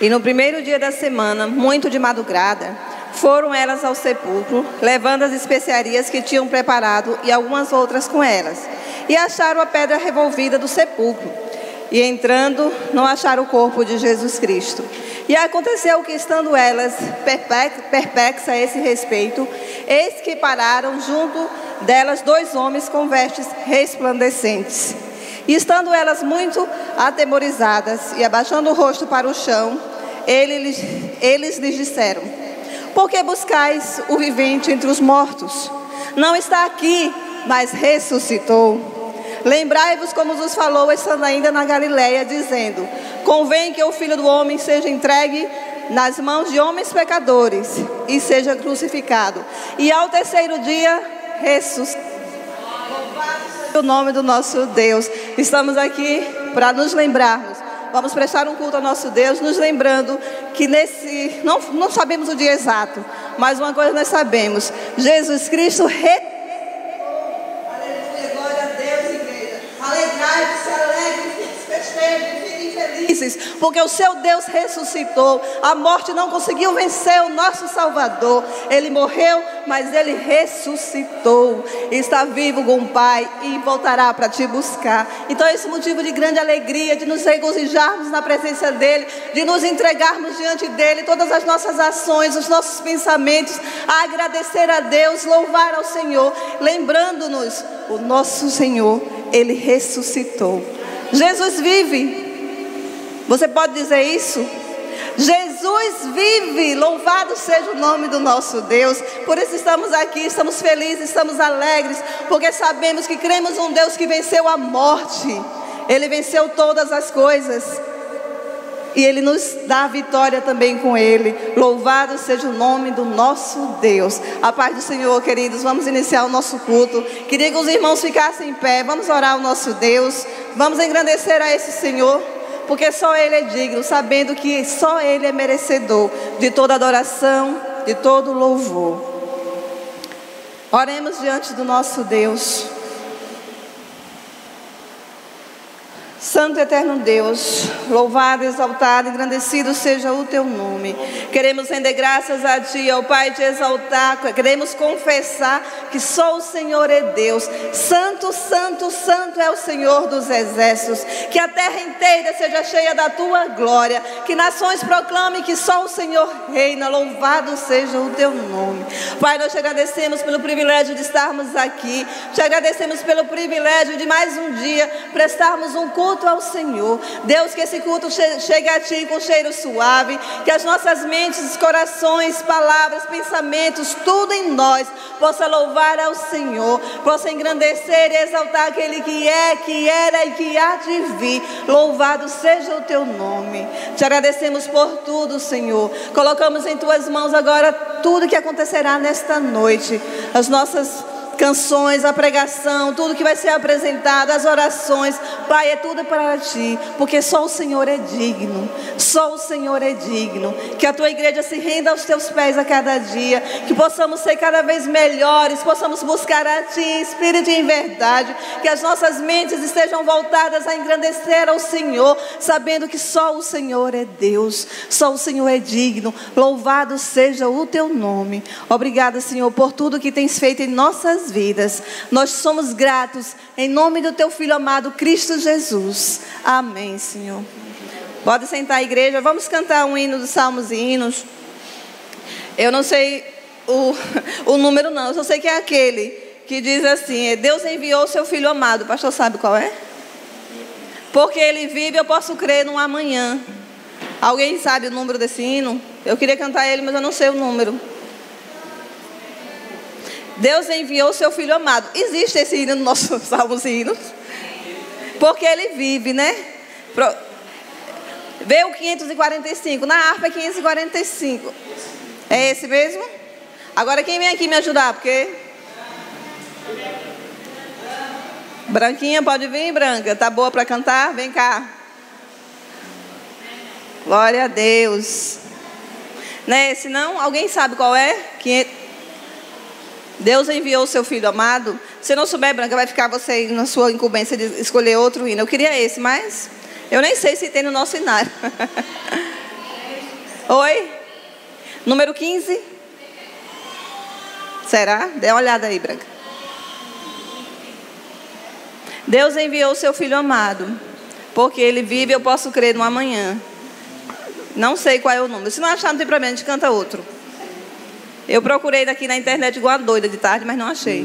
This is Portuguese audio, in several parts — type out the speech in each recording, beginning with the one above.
E no primeiro dia da semana, muito de madrugada, foram elas ao sepulcro, levando as especiarias que tinham preparado e algumas outras com elas. E acharam a pedra revolvida do sepulcro. E entrando, não acharam o corpo de Jesus Cristo. E aconteceu que, estando elas perplexas a esse respeito, eis que pararam junto delas 2 homens com vestes resplandecentes. E estando elas muito atemorizadas e abaixando o rosto para o chão, eles lhes disseram: por que buscais o vivente entre os mortos? Não está aqui, mas ressuscitou. Lembrai-vos como vos falou, estando ainda na Galileia, dizendo: convém que o Filho do Homem seja entregue nas mãos de homens pecadores e seja crucificado, e ao terceiro dia ressuscitar. Louvado seja o nome do nosso Deus. Estamos aqui para nos lembrarmos. Vamos prestar um culto ao nosso Deus, nos lembrando que não sabemos o dia exato, mas uma coisa nós sabemos: Jesus Cristo ressuscitou. Aleluia, glória a Deus, igreja. Alegrai-vos, se alegrem, festejem, fiquem felizes, porque o seu Deus ressuscitou. A morte não conseguiu vencer o nosso Salvador. Ele morreu, mas ele ressuscitou. Está vivo com o Pai e voltará para te buscar. Então esse é motivo de grande alegria, de nos regozijarmos na presença dele, de nos entregarmos diante dele todas as nossas ações, os nossos pensamentos, a agradecer a Deus, louvar ao Senhor, lembrando-nos: o nosso Senhor, ele ressuscitou. Jesus vive. Você pode dizer isso? Jesus vive, louvado seja o nome do nosso Deus. Por isso estamos aqui, estamos felizes, estamos alegres, porque sabemos que cremos em um Deus que venceu a morte. Ele venceu todas as coisas e ele nos dá a vitória também com ele. Louvado seja o nome do nosso Deus. A paz do Senhor, queridos. Vamos iniciar o nosso culto. Queria que os irmãos ficassem em pé. Vamos orar ao nosso Deus. Vamos engrandecer a esse Senhor, porque só ele é digno, sabendo que só ele é merecedor de toda adoração, de todo louvor. Oremos diante do nosso Deus. Santo e eterno Deus, louvado, exaltado, engrandecido seja o teu nome. Queremos render graças a ti, ó Pai, te exaltar. Queremos confessar que só o Senhor é Deus. Santo, santo, santo é o Senhor dos exércitos. Que a terra inteira seja cheia da tua glória. Que nações proclamem que só o Senhor reina. Louvado seja o teu nome. Pai, nós te agradecemos pelo privilégio de estarmos aqui. Te agradecemos pelo privilégio de mais um dia prestarmos um culto ao Senhor. Deus, que esse culto chegue a ti com cheiro suave, que as nossas mentes, corações, palavras, pensamentos, tudo em nós possa louvar ao Senhor, possa engrandecer e exaltar aquele que é, que era e que há de vir. Louvado seja o teu nome. Te agradecemos por tudo, Senhor. Colocamos em tuas mãos agora tudo que acontecerá nesta noite, as nossas canções, a pregação, tudo que vai ser apresentado, as orações. Pai, é tudo para ti, porque só o Senhor é digno. Só o Senhor é digno. Que a tua igreja se renda aos teus pés a cada dia, que possamos ser cada vez melhores, possamos buscar a ti em espírito e em verdade, que as nossas mentes estejam voltadas a engrandecer ao Senhor, sabendo que só o Senhor é Deus, só o Senhor é digno. Louvado seja o teu nome. Obrigada, Senhor, por tudo que tens feito em nossas vidas. Nós somos gratos em nome do teu Filho amado Cristo Jesus. Amém, Senhor. Pode sentar, igreja. Vamos cantar um hino dos Salmos e Hinos. Eu não sei o número não, eu só sei que é aquele que diz assim: Deus enviou o seu Filho amado. O pastor sabe qual é? Porque ele vive, eu posso crer no amanhã. Alguém sabe o número desse hino? Eu queria cantar ele, mas eu não sei o número. Deus enviou o seu Filho amado. Existe esse hino no nosso Salmos e Hinos? Porque ele vive, né? Vê o 545. Na harpa é 545. É esse mesmo? Agora quem vem aqui me ajudar? Porque... Branquinha, pode vir, Branca. Tá boa para cantar? Vem cá. Glória a Deus. Não é esse não? Alguém sabe qual é? 500... Deus enviou o seu Filho amado. Se não souber, Branca, vai ficar você na sua incumbência de escolher outro hino. Eu queria esse, mas eu nem sei se tem no nosso cenário. Oi? Número 15? Será? Dê uma olhada aí, Branca. Deus enviou o seu Filho amado, porque Ele vive, eu posso crer no amanhã. Não sei qual é o número. Se não achar, não tem problema, a gente canta outro. Eu procurei daqui na internet igual a doida de tarde, mas não achei.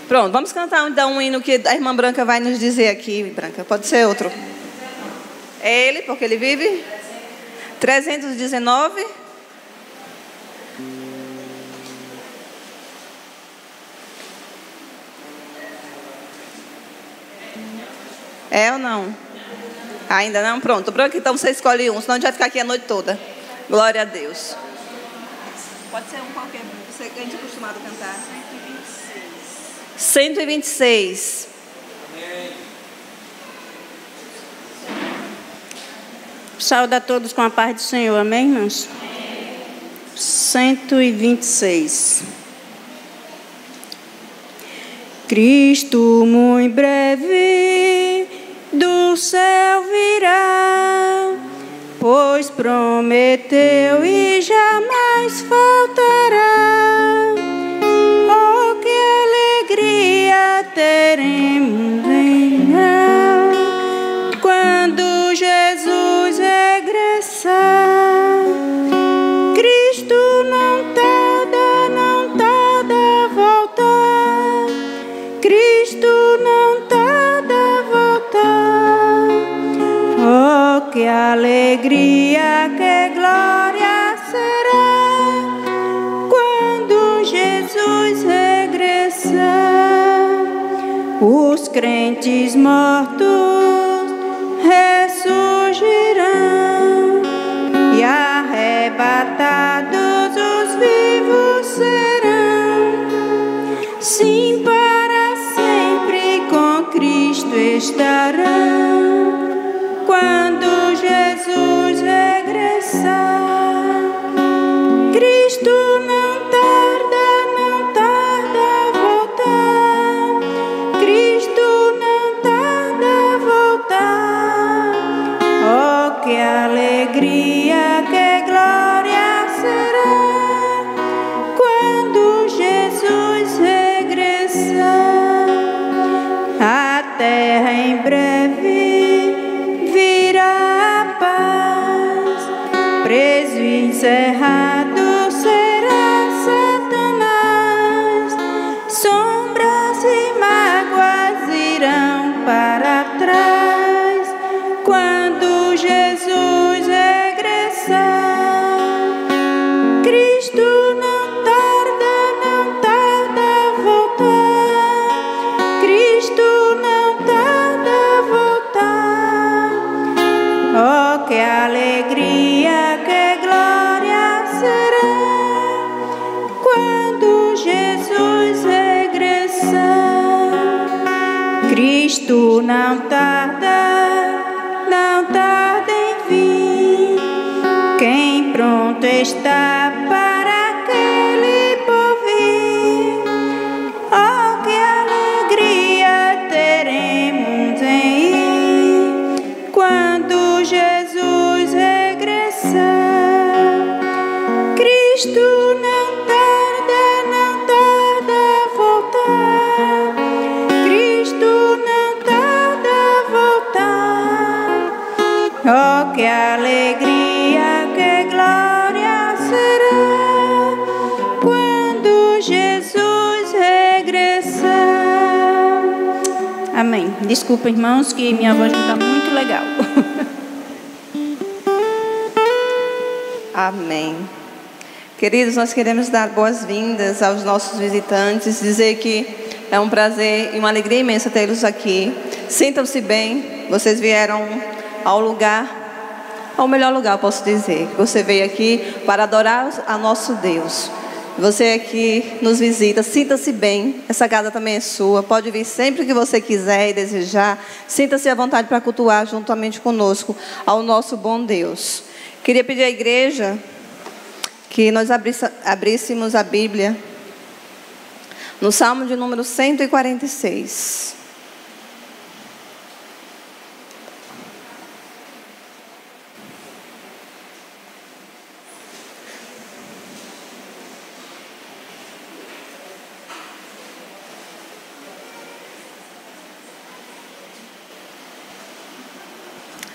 Pronto, vamos cantar então um hino que a irmã Branca vai nos dizer aqui. Branca, pode ser outro. É ele, porque ele vive. 319. É ou não? Ainda não? Pronto. Branca, então você escolhe um, senão a gente vai ficar aqui a noite toda. Glória a Deus. Pode ser um qualquer. Você a gente é acostumado a cantar. 126. Saúde a todos com a paz do Senhor, amém, irmãos? 126. Cristo muito breve do céu virá, pois prometeu e jamais faltará. Oh, que alegria teremos em nós quando Jesus regressar. Cristo não tarda a voltar. Cristo não tarda a voltar. Oh, que alegria, que glória será quando Jesus regressar. Os crentes mortos ressurgirão e arrebatados os vivos serão. Sim, para sempre com Cristo estarão quando Jesus regressar. Cristo não tarda a voltar. Cristo não tarda a voltar. Oh, que alegria, que glória será quando Jesus regressar. A terra em breve virá a paz, preso e encerrado será Satanás. Sombras e mágoas irão para trás quando Jesus regressar. Cristo não tarda a voltar. Cristo não tarda a voltar. Oh, que alegria, que glória será quando Jesus regressar. Cristo não tarda em vir. Quem pronto está para aquele porvir. Oh, que alegria teremos em ir quando Jesus regressar. Cristo não tarda a voltar. Cristo não tarda a voltar. Oh, que alegria, que glória será quando Jesus regressar. Amém. Desculpa, irmãos, que minha voz não está muito legal. Amém. Queridos, nós queremos dar boas-vindas aos nossos visitantes, dizer que é um prazer e uma alegria imensa tê-los aqui. Sintam-se bem, vocês vieram ao lugar, ao melhor lugar, posso dizer. Você veio aqui para adorar a nosso Deus. Você aqui nos visita, sinta-se bem, essa casa também é sua, pode vir sempre que você quiser e desejar. Sinta-se à vontade para cultuar juntamente conosco ao nosso bom Deus. Queria pedir à igreja que nós abríssemos a Bíblia no Salmo de número 146.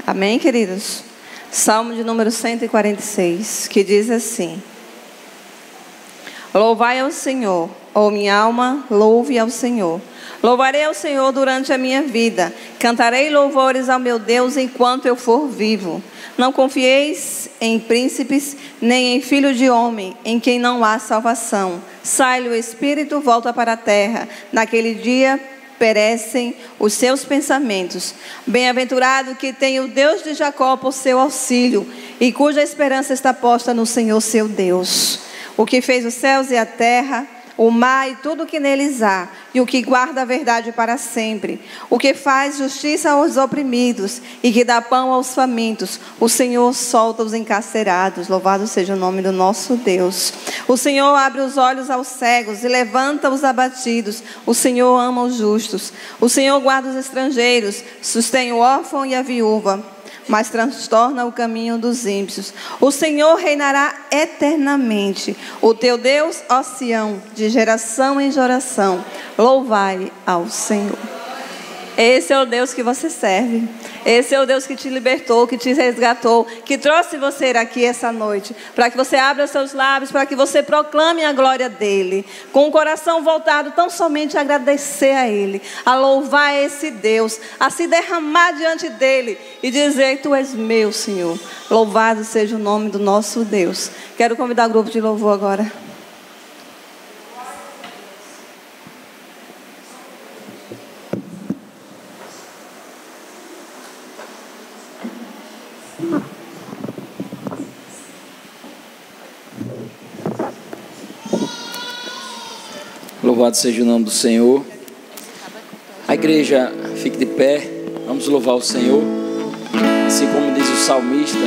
Amém, queridos? Salmo de número 146, que diz assim: Louvai ao Senhor, ó minha alma, louve ao Senhor. Louvarei ao Senhor durante a minha vida, cantarei louvores ao meu Deus enquanto eu for vivo. Não confieis em príncipes, nem em filho de homem, em quem não há salvação. Sai-lhe o espírito, volta para a terra. Naquele dia perecem os seus pensamentos. Bem-aventurado que tem o Deus de Jacó por seu auxílio, e cuja esperança está posta no Senhor seu Deus. O que fez os céus e a terra, o mar e tudo o que neles há, e o que guarda a verdade para sempre, o que faz justiça aos oprimidos e que dá pão aos famintos. O Senhor solta os encarcerados. Louvado seja o nome do nosso Deus. O Senhor abre os olhos aos cegos e levanta os abatidos. O Senhor ama os justos. O Senhor guarda os estrangeiros, sustém o órfão e a viúva, mas transtorna o caminho dos ímpios. O Senhor reinará eternamente. O teu Deus, ó Sião, de geração em geração. Louvai ao Senhor. Esse é o Deus que você serve. Esse é o Deus que te libertou, que te resgatou, que trouxe você aqui essa noite, para que você abra seus lábios, para que você proclame a glória dEle, com o coração voltado tão somente a agradecer a Ele, a louvar esse Deus, a se derramar diante dEle e dizer: Tu és meu, Senhor. Louvado seja o nome do nosso Deus. Quero convidar o grupo de louvor agora. Louvado seja o nome do Senhor. A igreja fique de pé. Vamos louvar o Senhor. Assim como diz o salmista: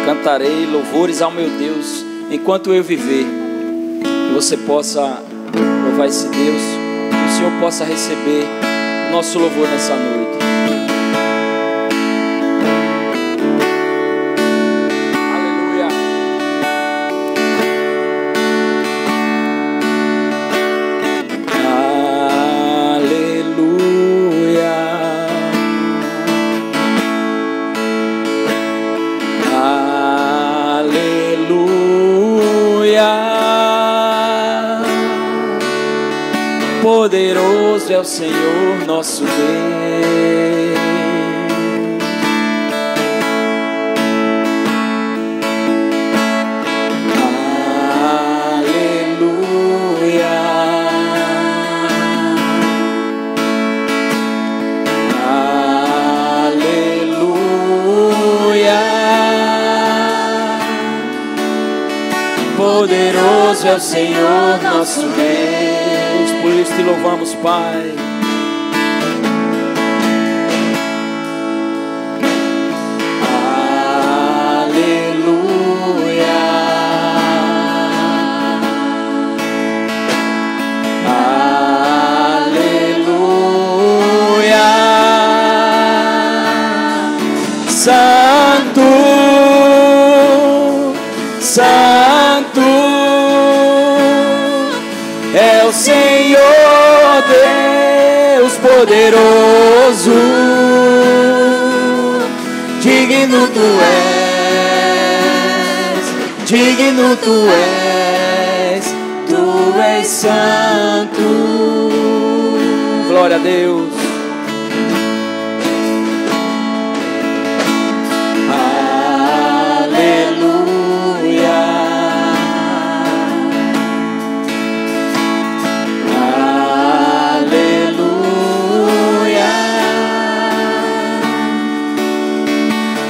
cantarei louvores ao meu Deus enquanto eu viver. Que você possa louvar esse Deus, que o Senhor possa receber o nosso louvor nessa noite. Poderoso é o Senhor nosso Deus. Aleluia. Aleluia. Poderoso é o Senhor nosso Deus. Por isso te louvamos, Pai. Aleluia. Aleluia. Santo, Santo é o Senhor Deus poderoso. Digno tu és santo. Glória a Deus.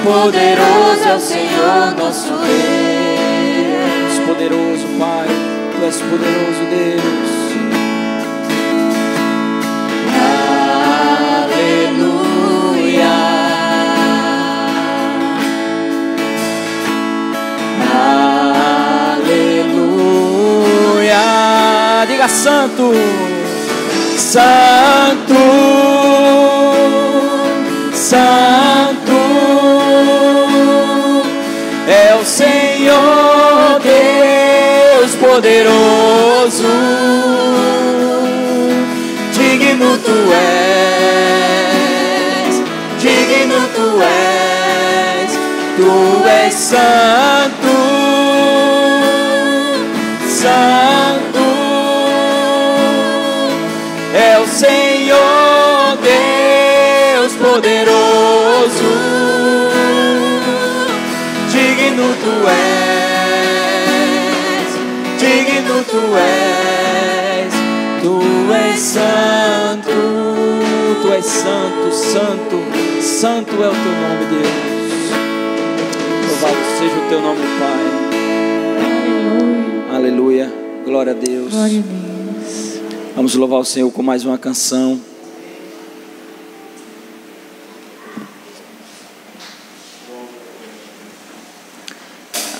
Poderoso é o Senhor nosso Deus. Poderoso, Pai, Tu és poderoso, Deus. Aleluia. Aleluia. Diga: Santo, Santo, Santo é o Senhor Deus poderoso. Digno tu és, digno tu és. Santo, Santo é o Senhor Deus poderoso. Digno tu és santo, tu és santo, santo, santo é o teu nome, Deus. Louvado seja o teu nome, Pai. Aleluia, glória a Deus. Glória a Deus. Vamos louvar o Senhor com mais uma canção.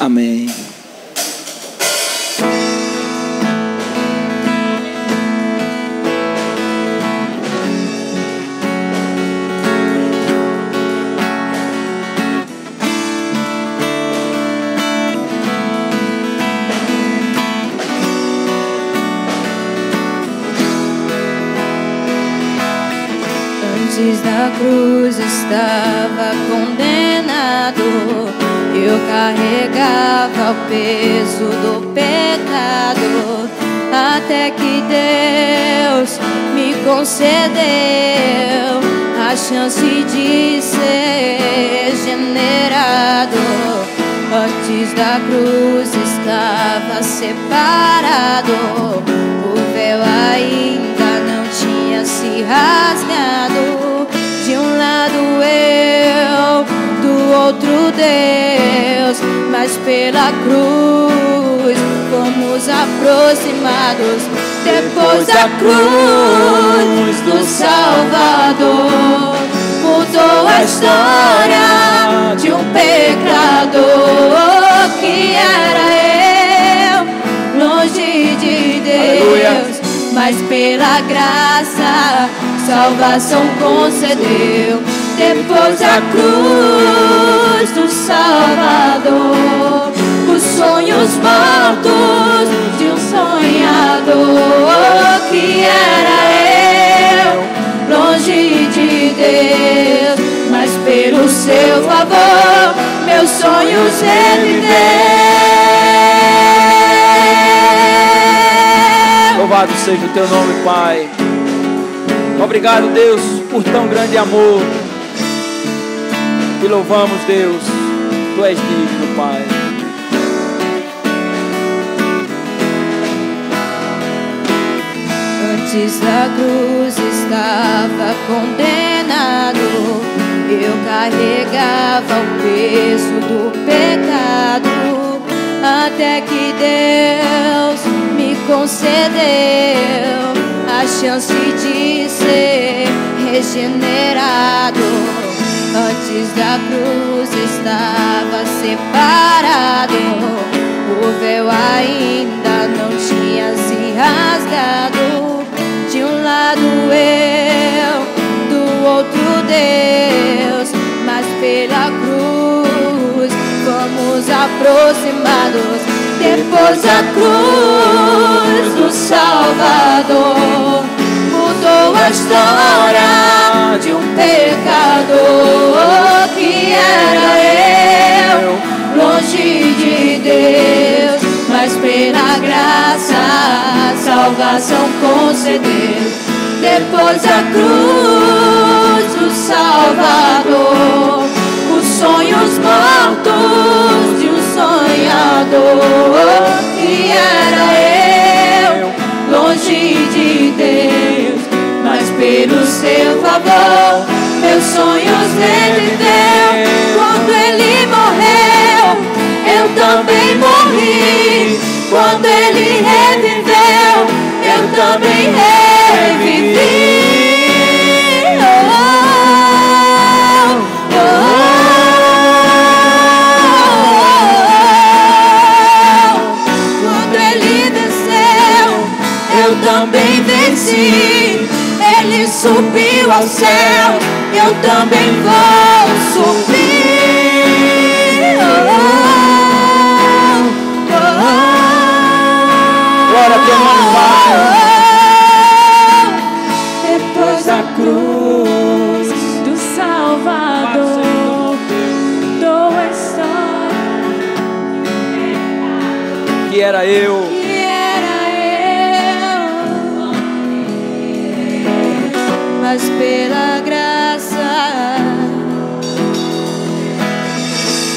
Amém. Antes da cruz estava condenado, eu carregava o peso do pecado, até que Deus me concedeu a chance de ser regenerado. Antes da cruz estava separado, o véu ainda não tinha se rasgado. De um lado eu, do outro Deus, mas pela cruz fomos aproximados. Depois da cruz do Salvador, mudou a história de um pecador que era eu, longe de Deus. Aleluia. Mas pela graça, salvação concedeu. Depois da cruz do Salvador, os sonhos mortos de um sonhador que era eu, longe de Deus. Mas pelo seu favor, meus sonhos reviveu. Louvado seja o teu nome, Pai. Obrigado, Deus, por tão grande amor. Te louvamos, Deus. Tu és digno, Pai. Antes da cruz estava condenado, eu carregava o peso do pecado, até que Deus me concedeu a chance de ser regenerado. Antes da cruz estava separado, o véu ainda não tinha se rasgado. De um lado eu, do outro Deus, mas pela cruz fomos aproximados. Depois da cruz do Salvador, mudou a história de um pecador que era eu, longe de Deus. Mas pela graça, salvação concedeu. Depois da cruz do Salvador, os sonhos mortos de um sonhador que era eu, longe de Deus. Mas pelo seu favor, meus sonhos reviveu. Quando ele morreu, eu também morri. Quando ele reviveu, eu também revivi. Quando ele venceu, eu também venci. Ele subiu ao céu, eu também vou subir. Glória a teu nome, Pai. Depois da cruz do Salvador, mudou a história que era eu. Mas pela graça,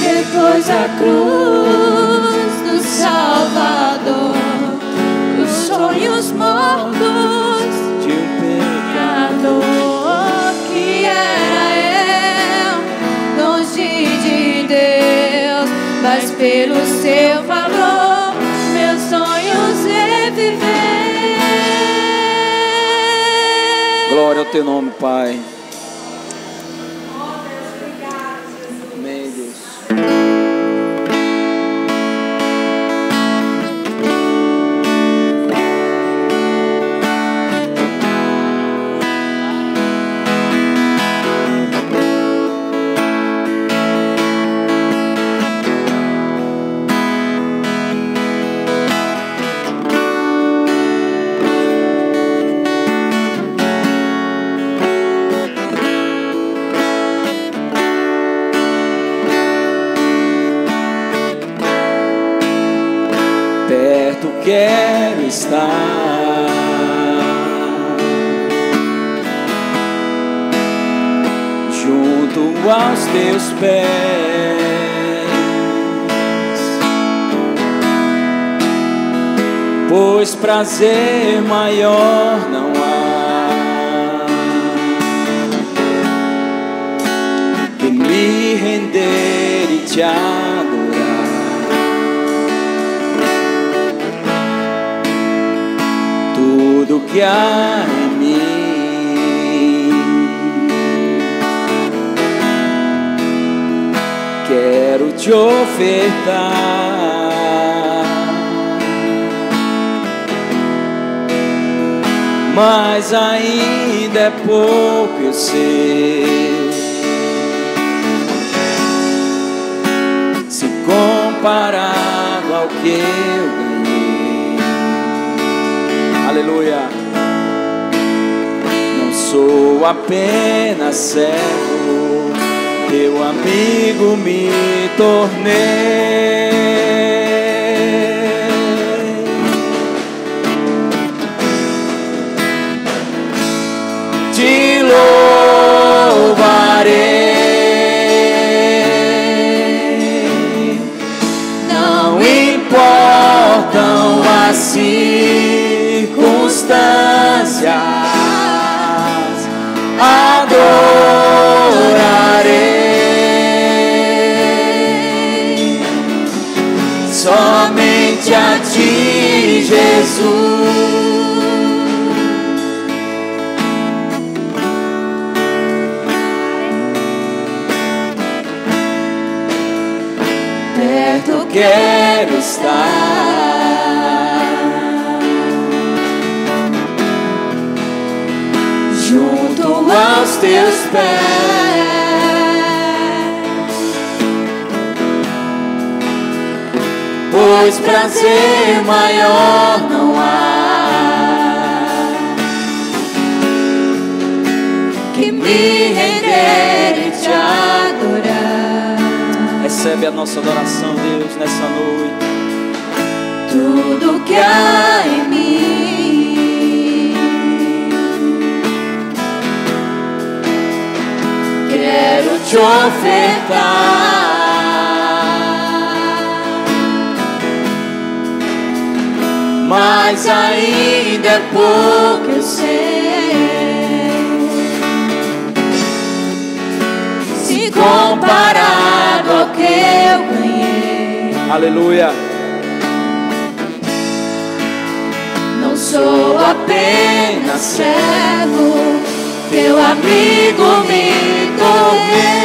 depois da cruz do Salvador, os sonhos mortos De um pecador que era eu, longe de Deus, mas pelo seu valor, meus sonhos reviver. Glória ao teu nome, Pai. Amém, Deus. Perto quero estar, junto aos teus pés, pois prazer maior não há que me render e te adorar. Tudo que há em mim quero te ofertar, mas ainda é pouco, eu sei, se comparado ao que eu ganhei. Aleluia. Não sou apenas servo, teu amigo me tornei. Te louvarei, não importam as circunstâncias, adorarei somente a ti, Jesus. Perto quero estar, junto aos teus pés, pois prazer maior não há que me render e te adorar. Recebe a nossa adoração, Deus, nessa noite. Tudo que há em mim quero te ofertar, mas ainda é pouco, eu sei, se comparado ao que eu ganhei. Aleluia. Não sou apenas servo, teu amigo me tornei.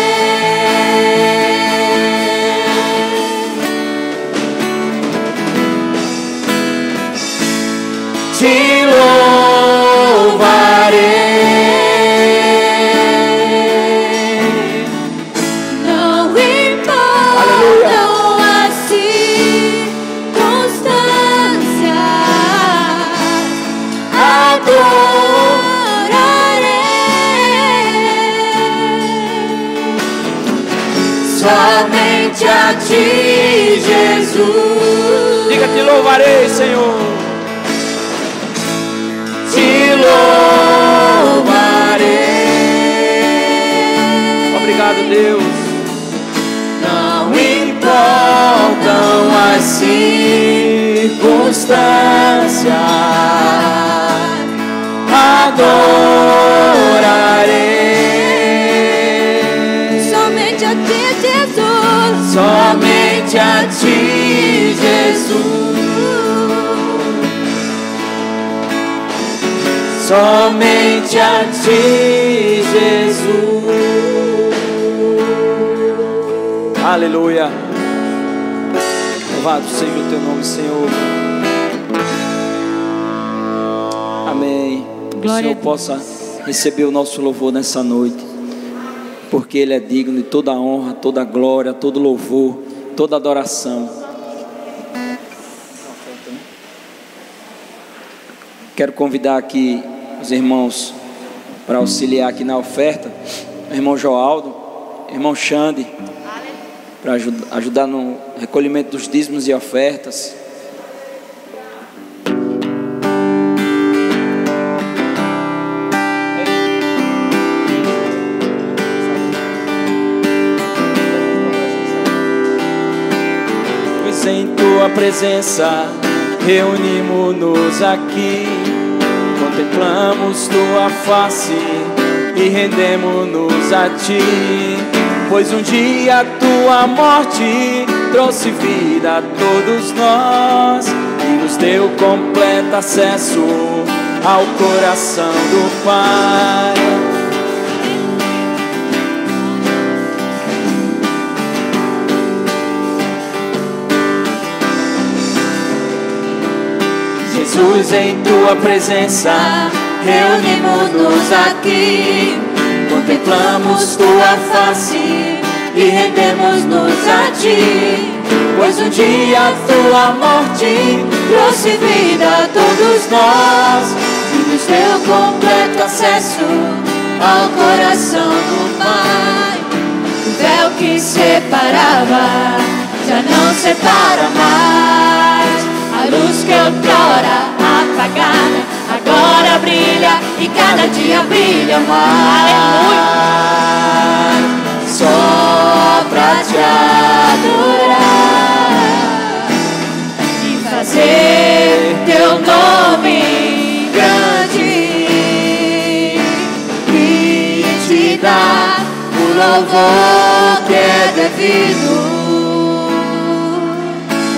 Te louvarei, não importam as circunstâncias, adorarei somente a ti, Jesus. Diga, te louvarei, Senhor. Te louvarei. Obrigado, Deus. Não importam as circunstâncias, adorarei. Somente a ti, Jesus. Somente a ti, Jesus. Somente a ti, Jesus. Aleluia. Louvado seja o teu nome, Senhor. Amém. Que o Senhor possa receber o nosso louvor nessa noite, porque Ele é digno de toda a honra, toda a glória, todo louvor, toda adoração. Quero convidar aqui os irmãos para auxiliar aqui na oferta. O irmão Joaldo, irmão Xande, para ajudar no recolhimento dos dízimos e ofertas. Pois em tua presença reunimos-nos aqui, contemplamos tua face e rendemos-nos a ti. Pois um dia a tua morte trouxe vida a todos nós e nos deu completo acesso ao coração do Pai. Jesus, em tua presença reunimos-nos aqui, contemplamos tua face e rendemos-nos a ti. Pois um dia a tua morte trouxe vida a todos nós e nos deu completo acesso ao coração do Pai. O véu que separava já não separa mais. A luz que outrora apagada agora brilha e cada dia brilha mais. Só pra te adorar e fazer teu nome grande e te dar o louvor que é devido.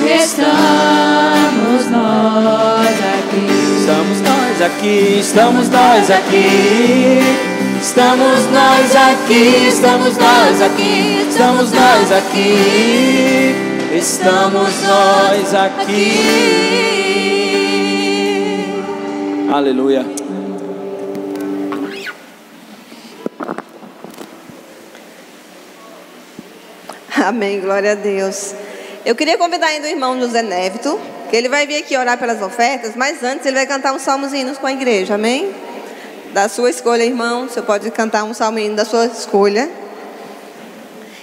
Estamos nós aqui. Estamos nós aqui, estamos nós aqui. Estamos nós aqui, estamos nós aqui, estamos nós aqui, estamos nós aqui. Aleluia. Amém, glória a Deus. Eu queria convidar ainda o irmão José Névito, que ele vai vir aqui orar pelas ofertas, mas antes ele vai cantar uns salmos e hinos com a igreja, amém? Da sua escolha, irmão, você pode cantar um salmo e hino da sua escolha.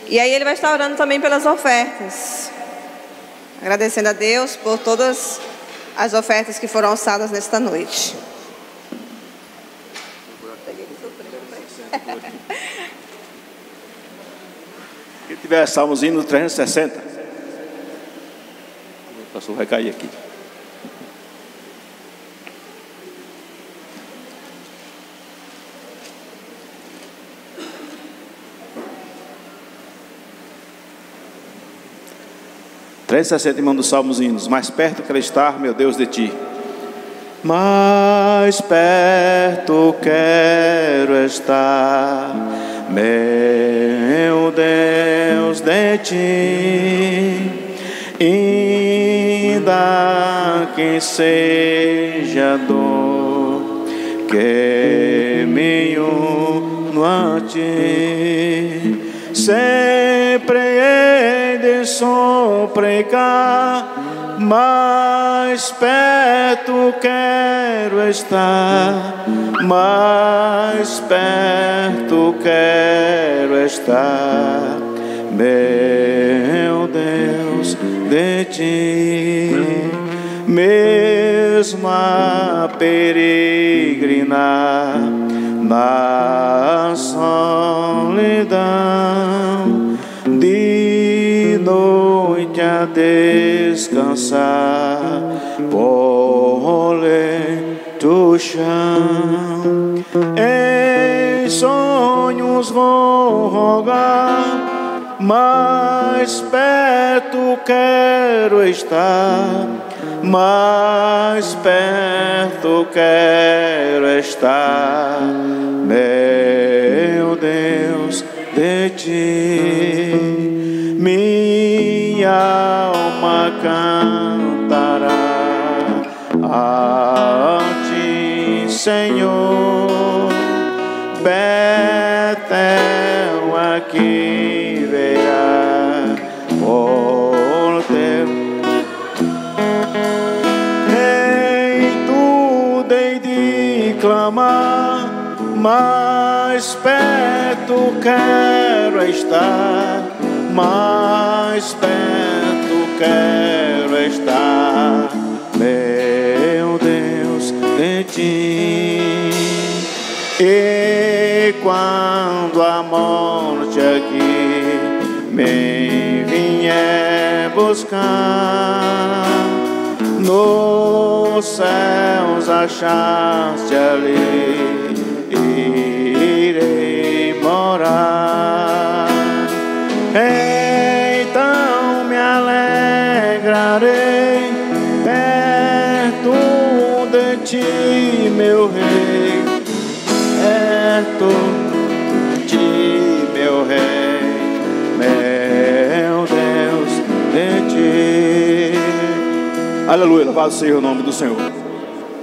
E aí ele vai estar orando também pelas ofertas, agradecendo a Deus por todas as ofertas que foram alçadas nesta noite. Quem tiver salmos hino 360, o pastor vai cair aqui. Irmão dos salmos hinos. Mais perto quero estar, meu Deus, de ti. Mais perto quero estar, meu Deus, de ti. Ainda que seja dor, que me uno a ti, sempre hei de suplicar, mais perto quero estar, mais perto quero estar, meu Deus, de ti. mesmo a peregrinar na solidão, de noite a descansar por leito chão. Em sonhos vou rogar, mais perto quero estar, mais perto quero estar, meu Deus, de ti. Minha alma cantará a ti, Senhor. Betel aqui verá por teu. Em tudo hei de clamar, mais perto quero estar, mais perto quero estar, meu Deus, de ti. E quando a morte aqui me vier buscar, nos céus achaste ali, irei morar. Então me alegrarei perto de ti, meu rei, perto de ti, meu rei, meu Deus, de ti. Aleluia, louvado seja o nome do Senhor.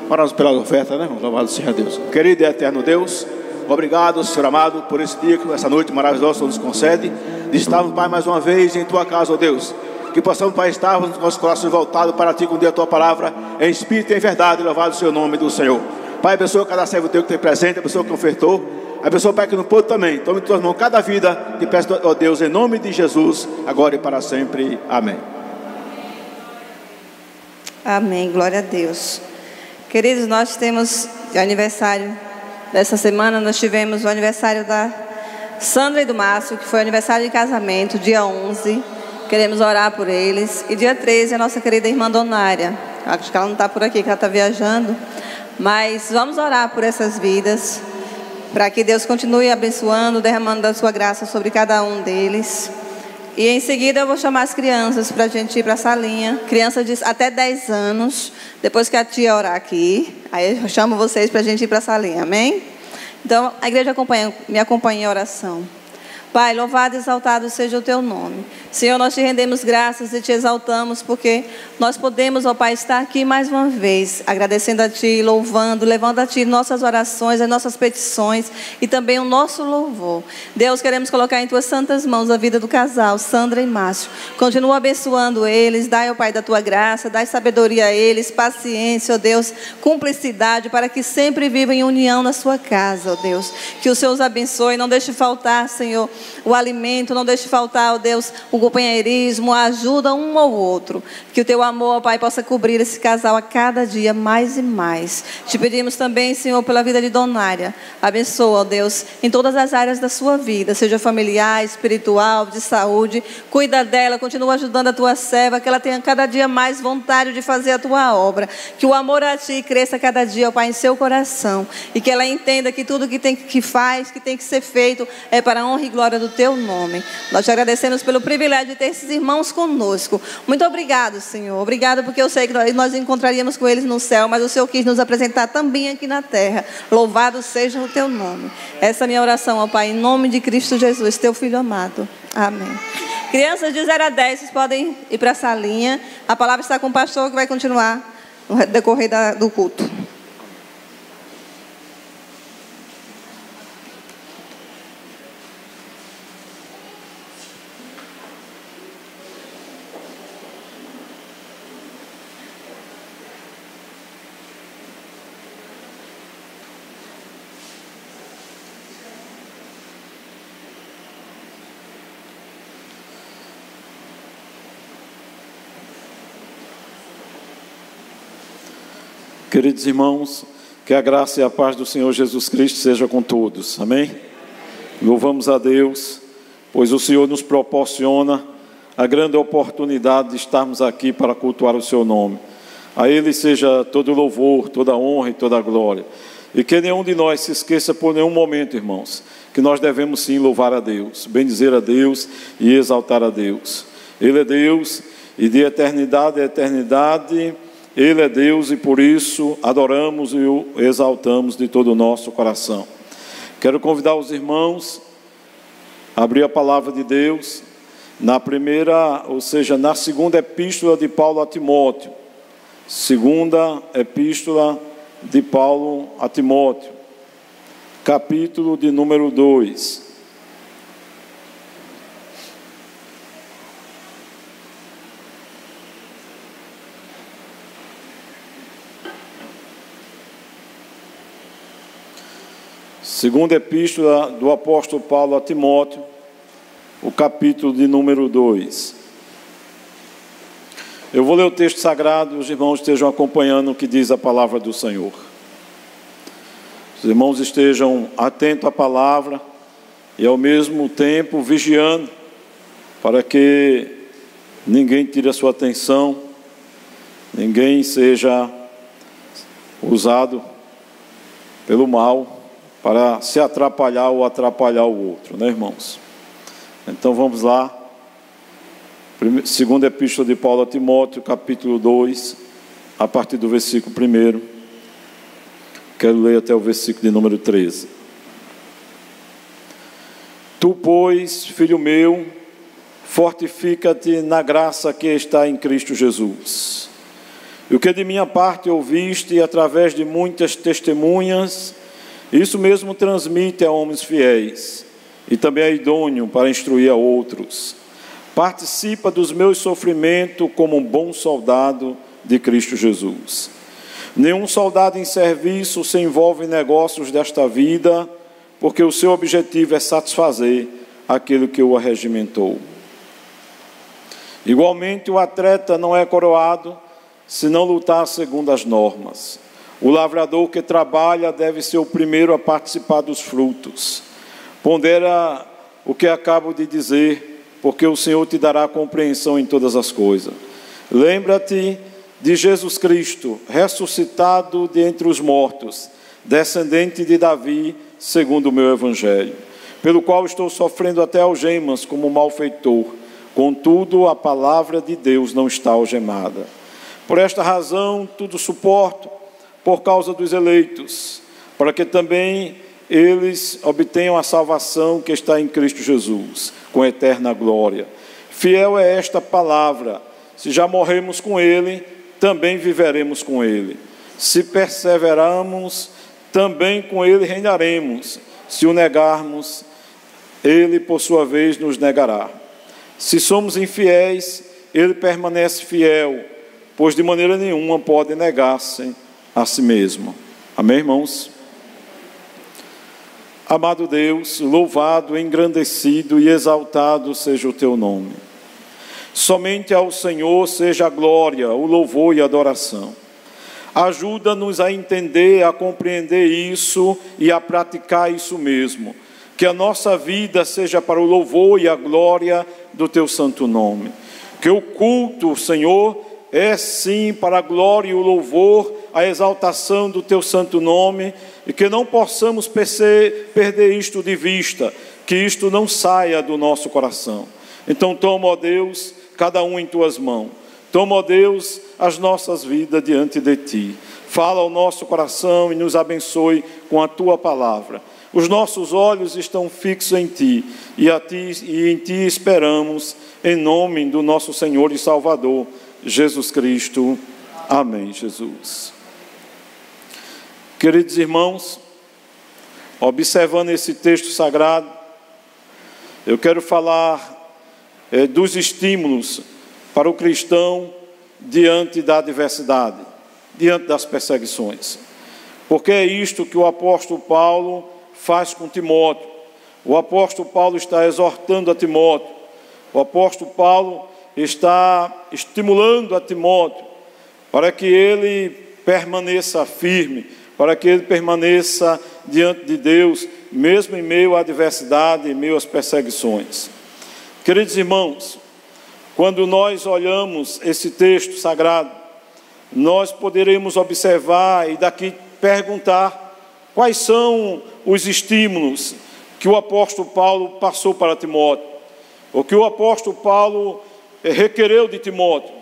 Oramos pela oferta, né? Louvado seja Deus. Querido e eterno Deus, obrigado, Senhor amado, por esse dia, essa noite maravilhosa que nos concede, de estarmos, Pai, mais uma vez em Tua casa, ó Deus. Que possamos, Pai, estarmos com nossos corações voltados para Ti, com a Tua palavra, em espírito e em verdade, louvado seja o nome do Senhor. Pai, abençoa cada servo Teu que tem presente, abençoa que ofertou, abençoa, Pai, que não pôde também. Tome em Tuas mãos cada vida, te peço, ó Deus, em nome de Jesus, agora e para sempre. Amém. Amém, glória a Deus. Queridos, nós temos de aniversário dessa semana, nós tivemos o aniversário da Sandra e do Márcio, que foi aniversário de casamento, dia 11. Queremos orar por eles. E dia 13, a nossa querida irmã Donária. Acho que ela não está por aqui, que ela está viajando. Mas vamos orar por essas vidas, para que Deus continue abençoando, derramando da sua graça sobre cada um deles. E em seguida eu vou chamar as crianças para a gente ir para a salinha. Crianças de até 10 anos. Depois que a tia orar aqui, aí eu chamo vocês para a gente ir para a salinha, amém? Então a igreja me acompanha em oração. Pai, louvado e exaltado seja o Teu nome. Senhor, nós Te rendemos graças e Te exaltamos, porque nós podemos, ó Pai, estar aqui mais uma vez, agradecendo a Ti, louvando, levando a Ti nossas orações, as nossas petições e também o nosso louvor. Deus, queremos colocar em Tuas santas mãos a vida do casal, Sandra e Márcio. Continua abençoando eles, dai, ó Pai, da Tua graça, dai sabedoria a eles, paciência, ó Deus, cumplicidade, para que sempre vivam em união na Sua casa, ó Deus. Que o Senhor os abençoe, não deixe faltar, Senhor, o alimento, não deixe faltar, ó Deus, o companheirismo, a ajuda um ao outro. Que o Teu amor, ó Pai, possa cobrir esse casal a cada dia mais e mais. Te pedimos também, Senhor, pela vida de Donária. Abençoa, ó Deus, em todas as áreas da sua vida, seja familiar, espiritual, de saúde. Cuida dela, continua ajudando a Tua serva, que ela tenha cada dia mais vontade de fazer a Tua obra. Que o amor a Ti cresça cada dia, ó Pai, em seu coração. E que ela entenda que tudo que tem que ser feito é para a honra e glória do Teu nome. Nós Te agradecemos pelo privilégio de ter esses irmãos conosco. Muito obrigado, Senhor. Obrigado, porque eu sei que nós encontraríamos com eles no céu, mas o Senhor quis nos apresentar também aqui na terra. Louvado seja o Teu nome. Essa é a minha oração, ó Pai, em nome de Cristo Jesus, Teu Filho amado. Amém. Crianças de 0 a 10, vocês podem ir para a salinha. A palavra está com o pastor, que vai continuar no decorrer do culto. Queridos irmãos, que a graça e a paz do Senhor Jesus Cristo seja com todos, amém? Louvamos a Deus, pois o Senhor nos proporciona a grande oportunidade de estarmos aqui para cultuar o seu nome. A Ele seja todo louvor, toda honra e toda glória. E que nenhum de nós se esqueça por nenhum momento, irmãos, que nós devemos sim louvar a Deus, bendizer a Deus e exaltar a Deus. Ele é Deus e de eternidade a eternidade Ele é Deus, e por isso adoramos e o exaltamos de todo o nosso coração. Quero convidar os irmãos a abrir a palavra de Deus na segunda epístola de Paulo a Timóteo. Segunda epístola de Paulo a Timóteo, capítulo de número 2. Segunda epístola do apóstolo Paulo a Timóteo, o capítulo de número 2. Eu vou ler o texto sagrado e os irmãos estejam acompanhando o que diz a palavra do Senhor. Os irmãos estejam atentos à palavra e ao mesmo tempo vigiando para que ninguém tire a sua atenção, ninguém seja usado pelo mal para se atrapalhar ou atrapalhar o outro, né, irmãos? Então vamos lá. Segunda epístola de Paulo a Timóteo, capítulo 2, a partir do versículo 1. Quero ler até o versículo de número 13. Tu, pois, filho meu, fortifica-te na graça que está em Cristo Jesus. E o que de minha parte ouviste através de muitas testemunhas, isso mesmo transmite a homens fiéis, e também é idôneo para instruir a outros. Participa dos meus sofrimentos como um bom soldado de Cristo Jesus. Nenhum soldado em serviço se envolve em negócios desta vida, porque o seu objetivo é satisfazer aquilo que o arregimentou. Igualmente, o atleta não é coroado se não lutar segundo as normas. O lavrador que trabalha deve ser o primeiro a participar dos frutos. Pondera o que acabo de dizer, porque o Senhor te dará compreensão em todas as coisas. Lembra-te de Jesus Cristo, ressuscitado de entre os mortos, descendente de Davi, segundo o meu evangelho, pelo qual estou sofrendo até algemas como malfeitor. Contudo, a palavra de Deus não está algemada. Por esta razão, tudo suporto, por causa dos eleitos, para que também eles obtenham a salvação que está em Cristo Jesus, com eterna glória. Fiel é esta palavra: se já morremos com Ele, também viveremos com Ele. Se perseverarmos, também com Ele reinaremos. Se o negarmos, Ele, por sua vez, nos negará. Se somos infiéis, Ele permanece fiel, pois de maneira nenhuma pode negar-se a si mesmo. Amém, irmãos? Amado Deus, louvado, engrandecido e exaltado seja o teu nome. Somente ao Senhor seja a glória, o louvor e a adoração. Ajuda-nos a entender, a compreender isso e a praticar isso mesmo. Que a nossa vida seja para o louvor e a glória do teu santo nome. Que o culto, Senhor, é sim para a glória e o louvor, a exaltação do teu santo nome, e que não possamos perder isto de vista, que isto não saia do nosso coração. Então toma, ó Deus, cada um em tuas mãos. Toma, ó Deus, as nossas vidas diante de ti. Fala ao nosso coração e nos abençoe com a tua palavra. Os nossos olhos estão fixos em ti, e em ti esperamos, em nome do nosso Senhor e Salvador, Jesus Cristo. Amém, Jesus. Queridos irmãos, observando esse texto sagrado, eu quero falar dos estímulos para o cristão diante da adversidade, diante das perseguições. Porque é isto que o apóstolo Paulo faz com Timóteo. O apóstolo Paulo está exortando a Timóteo. O apóstolo Paulo está estimulando a Timóteo para que ele permaneça firme, para que ele permaneça diante de Deus, mesmo em meio à adversidade, em meio às perseguições. Queridos irmãos, quando nós olhamos esse texto sagrado, nós poderemos observar e daqui perguntar quais são os estímulos que o apóstolo Paulo passou para Timóteo, o que o apóstolo Paulo requereu de Timóteo.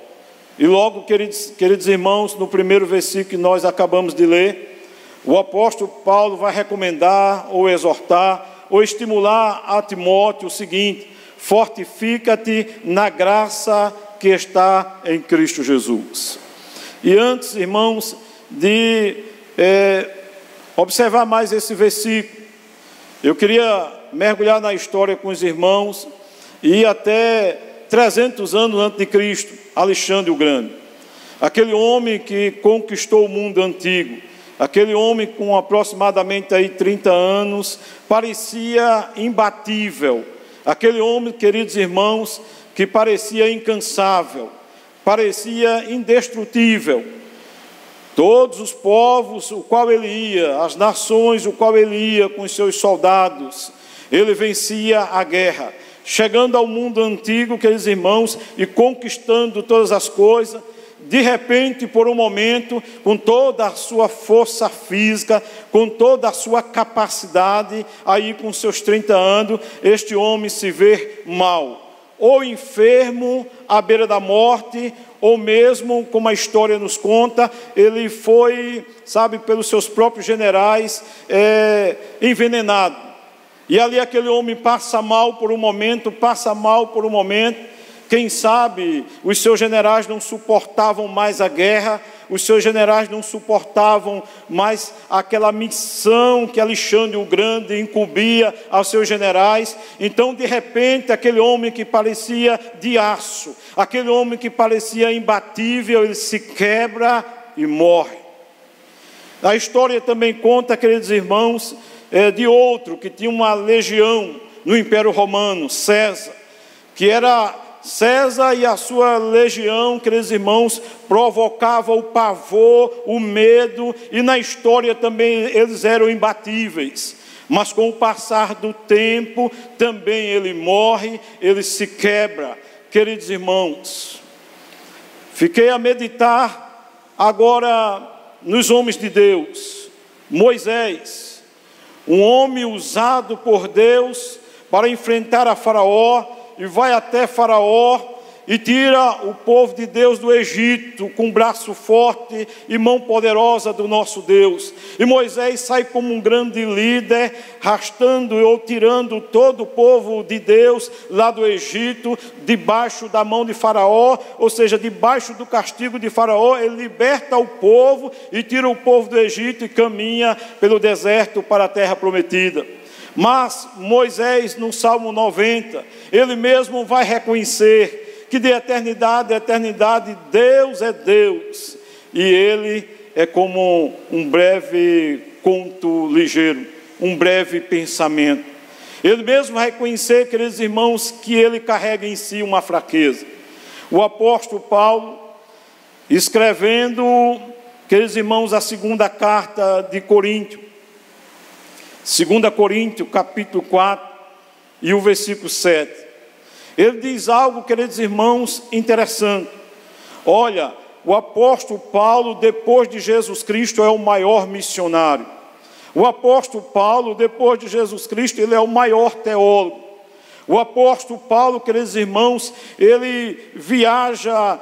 E logo, queridos irmãos, no primeiro versículo que nós acabamos de ler, o apóstolo Paulo vai recomendar, ou exortar, ou estimular a Timóteo o seguinte: fortifica-te na graça que está em Cristo Jesus. E antes, irmãos, de observar mais esse versículo, eu queria mergulhar na história com os irmãos e ir até 300 anos antes de Cristo, Alexandre o Grande. Aquele homem que conquistou o mundo antigo, aquele homem com aproximadamente aí 30 anos, parecia imbatível. Aquele homem, queridos irmãos, que parecia incansável, parecia indestrutível. Todos os povos o qual ele ia, as nações o qual ele ia com os seus soldados, ele vencia a guerra. Chegando ao mundo antigo, queridos irmãos, e conquistando todas as coisas, de repente, por um momento, com toda a sua força física, com toda a sua capacidade, aí com seus 30 anos, este homem se vê mal, ou enfermo, à beira da morte, ou mesmo, como a história nos conta, ele foi, pelos seus próprios generais, envenenado. E ali aquele homem passa mal por um momento, quem sabe os seus generais não suportavam mais a guerra, os seus generais não suportavam mais aquela missão que Alexandre o Grande incumbia aos seus generais. Então, de repente, aquele homem que parecia de aço, aquele homem que parecia imbatível, ele se quebra e morre. A história também conta, queridos irmãos, de outro que tinha uma legião no Império Romano, César, que era César e a sua legião, queridos irmãos, provocava o pavor, o medo, e na história também eles eram imbatíveis. Mas com o passar do tempo, também ele morre, ele se quebra. Queridos irmãos, fiquei a meditar agora nos homens de Deus. Moisés, um homem usado por Deus para enfrentar a Faraó, e vai até Faraó e tira o povo de Deus do Egito com braço forte e mão poderosa do nosso Deus. E Moisés sai como um grande líder, arrastando ou tirando todo o povo de Deus lá do Egito, debaixo da mão de Faraó, ou seja, debaixo do castigo de Faraó. Ele liberta o povo e tira o povo do Egito e caminha pelo deserto para a terra prometida. Mas Moisés, no Salmo 90, ele mesmo vai reconhecer que de eternidade a eternidade Deus é Deus, e ele é como um breve conto ligeiro, um breve pensamento. Ele mesmo vai reconhecer, queridos irmãos, que ele carrega em si uma fraqueza. O apóstolo Paulo, escrevendo, queridos irmãos, a segunda carta de Coríntios, 2 Coríntios, capítulo 4, e o versículo 7. Ele diz algo, queridos irmãos, interessante. Olha, o apóstolo Paulo, depois de Jesus Cristo, é o maior missionário. O apóstolo Paulo, depois de Jesus Cristo, ele é o maior teólogo. O apóstolo Paulo, queridos irmãos, ele viaja,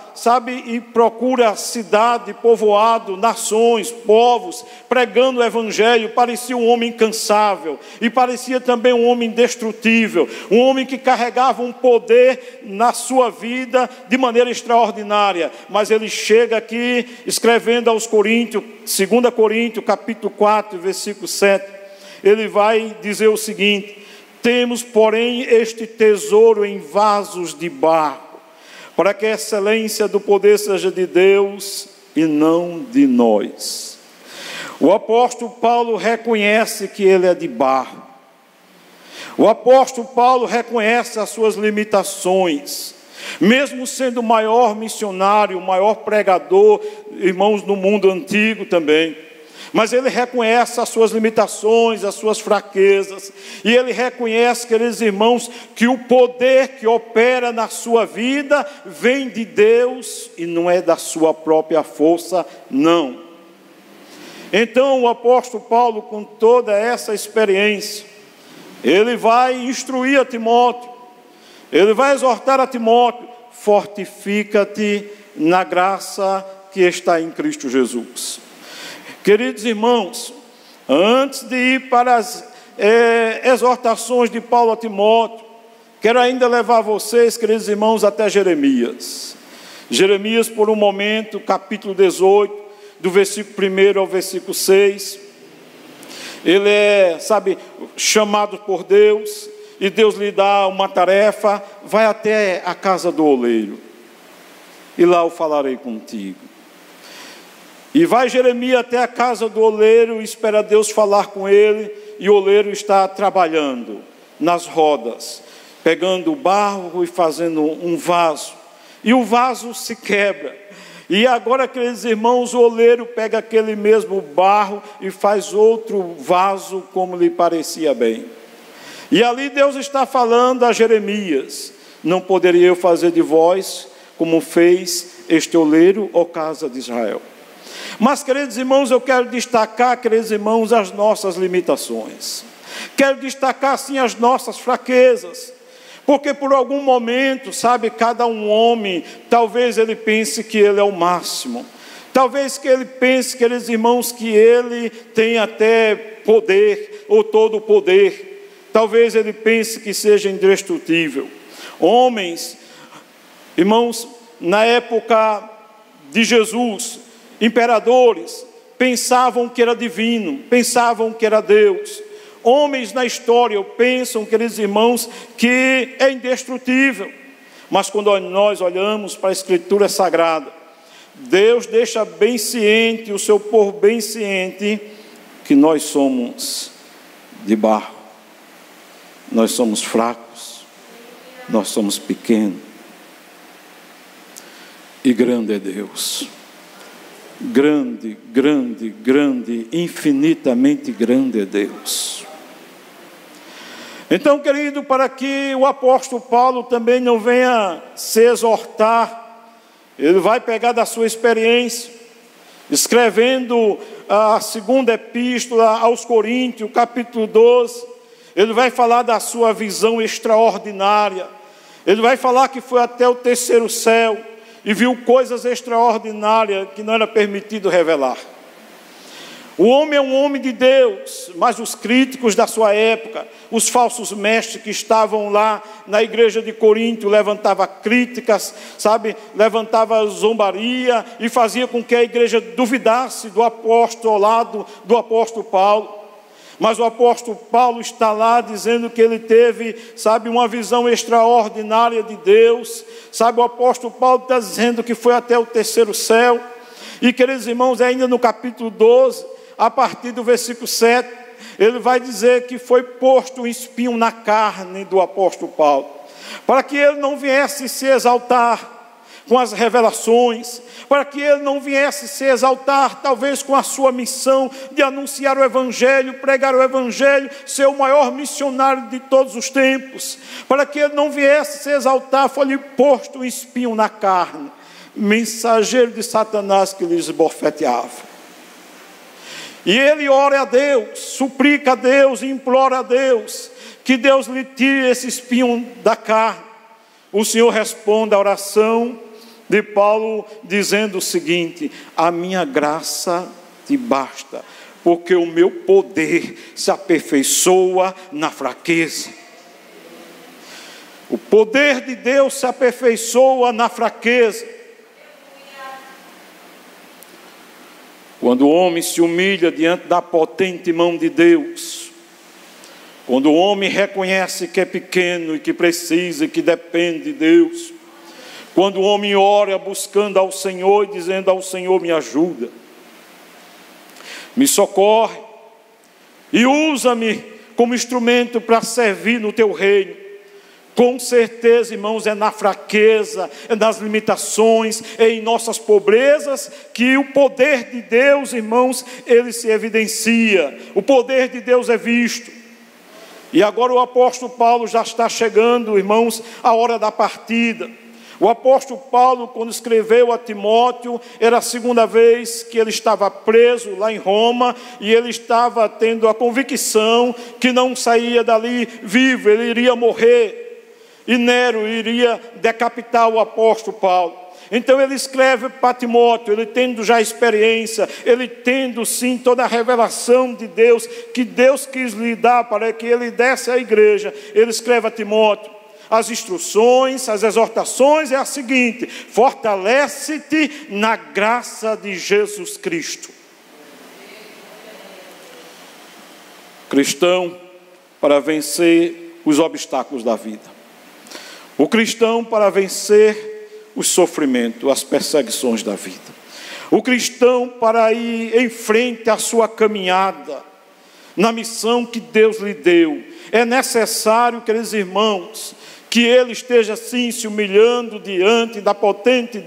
e procura cidade, povoado, nações, povos, pregando o evangelho. Parecia um homem incansável e parecia também um homem indestrutível, um homem que carregava um poder na sua vida de maneira extraordinária. Mas ele chega aqui escrevendo aos Coríntios, 2 Coríntios, capítulo 4, versículo 7, ele vai dizer o seguinte: temos, porém, este tesouro em vasos de barro, para que a excelência do poder seja de Deus e não de nós. O apóstolo Paulo reconhece que ele é de barro. O apóstolo Paulo reconhece as suas limitações. Mesmo sendo o maior missionário, o maior pregador, irmãos, no mundo antigo também. Mas ele reconhece as suas limitações, as suas fraquezas. E ele reconhece, queridos irmãos, que o poder que opera na sua vida vem de Deus e não é da sua própria força, não. Então o apóstolo Paulo, com toda essa experiência, ele vai instruir a Timóteo, ele vai exortar a Timóteo: fortifica-te na graça que está em Cristo Jesus. Queridos irmãos, antes de ir para as exortações de Paulo a Timóteo, quero ainda levar vocês, queridos irmãos, até Jeremias. Jeremias, por um momento, capítulo 18, do versículo 1 ao versículo 6. Ele é, chamado por Deus, e Deus lhe dá uma tarefa: vai até a casa do oleiro, e lá eu falarei contigo. E vai Jeremias até a casa do oleiro, espera Deus falar com ele, e o oleiro está trabalhando nas rodas, pegando o barro e fazendo um vaso, e o vaso se quebra. E agora, queridos irmãos, o oleiro pega aquele mesmo barro e faz outro vaso como lhe parecia bem. E ali Deus está falando a Jeremias: não poderia eu fazer de vós como fez este oleiro, ó casa de Israel. Mas, queridos irmãos, eu quero destacar, queridos irmãos, as nossas limitações. Quero destacar, sim, as nossas fraquezas. Porque por algum momento, cada um homem, talvez ele pense que ele é o máximo. Talvez que ele pense, queridos irmãos, que ele tem até poder, ou todo o poder. Talvez ele pense que seja indestrutível. Homens, irmãos, na época de Jesus, imperadores pensavam que era divino, pensavam que era Deus. Homens na história pensam, queridos irmãos, que é indestrutível. Mas quando nós olhamos para a Escritura Sagrada, Deus deixa bem ciente, o seu povo bem ciente, que nós somos de barro, nós somos fracos, nós somos pequenos, e grande é Deus. Grande, grande, grande, infinitamente grande é Deus. Então, querido, para que o apóstolo Paulo também não venha se exortar, ele vai pegar da sua experiência, escrevendo a segunda epístola aos Coríntios, capítulo 12, ele vai falar da sua visão extraordinária, ele vai falar que foi até o terceiro céu, e viu coisas extraordinárias que não era permitido revelar. O homem é um homem de Deus, mas os críticos da sua época, os falsos mestres que estavam lá na igreja de Corinto, levantavam críticas, levantava zombaria e fazia com que a igreja duvidasse do apostolado do apóstolo Paulo. Mas o apóstolo Paulo está lá dizendo que ele teve, uma visão extraordinária de Deus. O apóstolo Paulo está dizendo que foi até o terceiro céu. E, queridos irmãos, ainda no capítulo 12, a partir do versículo 7, ele vai dizer que foi posto um espinho na carne do apóstolo Paulo, para que ele não viesse se exaltar com as revelações, para que ele não viesse se exaltar talvez com a sua missão de anunciar o Evangelho, pregar o Evangelho, ser o maior missionário de todos os tempos, para que ele não viesse se exaltar, foi-lhe posto um espinho na carne, mensageiro de Satanás que lhes esbofeteava. E ele ora a Deus, suplica a Deus, implora a Deus, que Deus lhe tire esse espinho da carne. O Senhor responde à oração de Paulo dizendo o seguinte: a minha graça te basta, porque o meu poder se aperfeiçoa na fraqueza. O poder de Deus se aperfeiçoa na fraqueza. Quando o homem se humilha diante da potente mão de Deus, quando o homem reconhece que é pequeno e que precisa e que depende de Deus, quando o homem ora buscando ao Senhor e dizendo ao Senhor: me ajuda, me socorre e usa-me como instrumento para servir no teu reino. Com certeza, irmãos, é na fraqueza, é nas limitações, é em nossas pobrezas que o poder de Deus, irmãos, ele se evidencia. O poder de Deus é visto. E agora o apóstolo Paulo já está chegando, irmãos, a hora da partida. O apóstolo Paulo, quando escreveu a Timóteo, era a segunda vez que ele estava preso lá em Roma, e ele estava tendo a convicção que não saía dali vivo, ele iria morrer, e Nero iria decapitar o apóstolo Paulo. Então ele escreve para Timóteo, ele tendo já experiência, ele tendo sim toda a revelação de Deus, que Deus quis lhe dar para que ele desse à igreja. Ele escreve a Timóteo, as instruções, as exortações é a seguinte: fortalece-te na graça de Jesus Cristo. Cristão, para vencer os obstáculos da vida. O cristão, para vencer o sofrimento, as perseguições da vida. O cristão, para ir em frente à sua caminhada, na missão que Deus lhe deu. É necessário, queridos irmãos, que ele esteja assim se humilhando diante da potente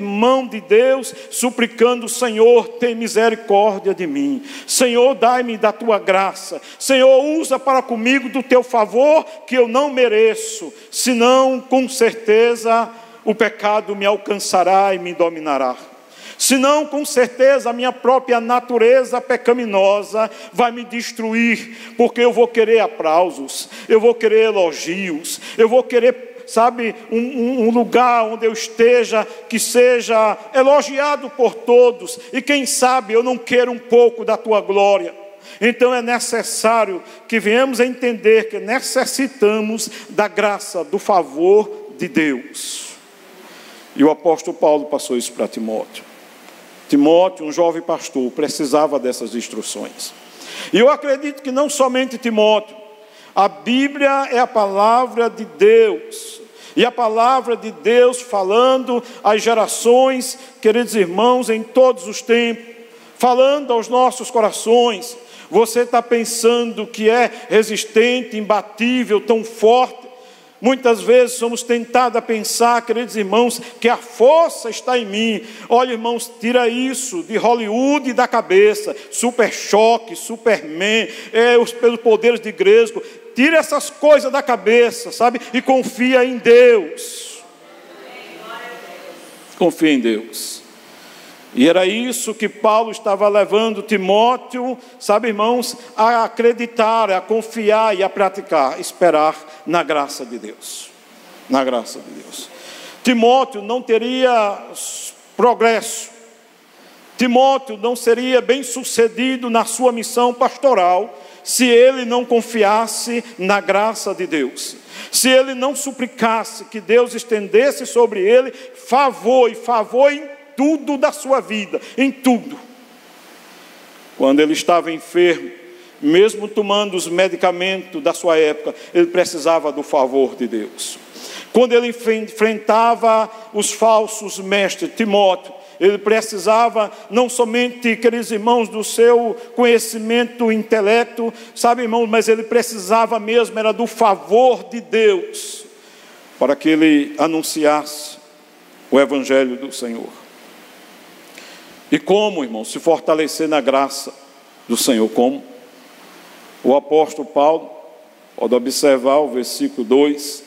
mão de Deus, suplicando: Senhor, tem misericórdia de mim. Senhor, dai-me da tua graça. Senhor, usa para comigo do teu favor, que eu não mereço. Senão, com certeza, o pecado me alcançará e me dominará. Senão, com certeza, a minha própria natureza pecaminosa vai me destruir, porque eu vou querer aplausos, eu vou querer elogios, eu vou querer, sabe, um lugar onde eu esteja, que seja elogiado por todos, e quem sabe eu não quero um pouco da tua glória. Então é necessário que venhamos a entender que necessitamos da graça, do favor de Deus. E o apóstolo Paulo passou isso para Timóteo. Timóteo, um jovem pastor, precisava dessas instruções. E eu acredito que não somente Timóteo. A Bíblia é a palavra de Deus. E a palavra de Deus falando às gerações, queridos irmãos, em todos os tempos. Falando aos nossos corações. Você está pensando que é resistente, imbatível, tão forte? Muitas vezes somos tentados a pensar, queridos irmãos, que a força está em mim. Olha, irmãos, tira isso de Hollywood da cabeça. Super choque, Superman, pelos poderes de Gresgo. Tira essas coisas da cabeça, sabe? E confia em Deus. Confia em Deus. E era isso que Paulo estava levando Timóteo, sabe, irmãos, a acreditar, a confiar e a praticar, esperar na graça de Deus. Na graça de Deus. Timóteo não teria progresso. Timóteo não seria bem sucedido na sua missão pastoral se ele não confiasse na graça de Deus. Se ele não suplicasse que Deus estendesse sobre ele favor em tudo da sua vida, em tudo. Quando ele estava enfermo, mesmo tomando os medicamentos da sua época, ele precisava do favor de Deus. Quando ele enfrentava os falsos mestres, Timóteo, ele precisava não somente, queridos irmãos, do seu conhecimento, intelecto, sabe, irmãos, mas ele precisava mesmo, era do favor de Deus, para que ele anunciasse o Evangelho do Senhor. E como, irmão, se fortalecer na graça do Senhor? Como? O apóstolo Paulo, pode observar o versículo 2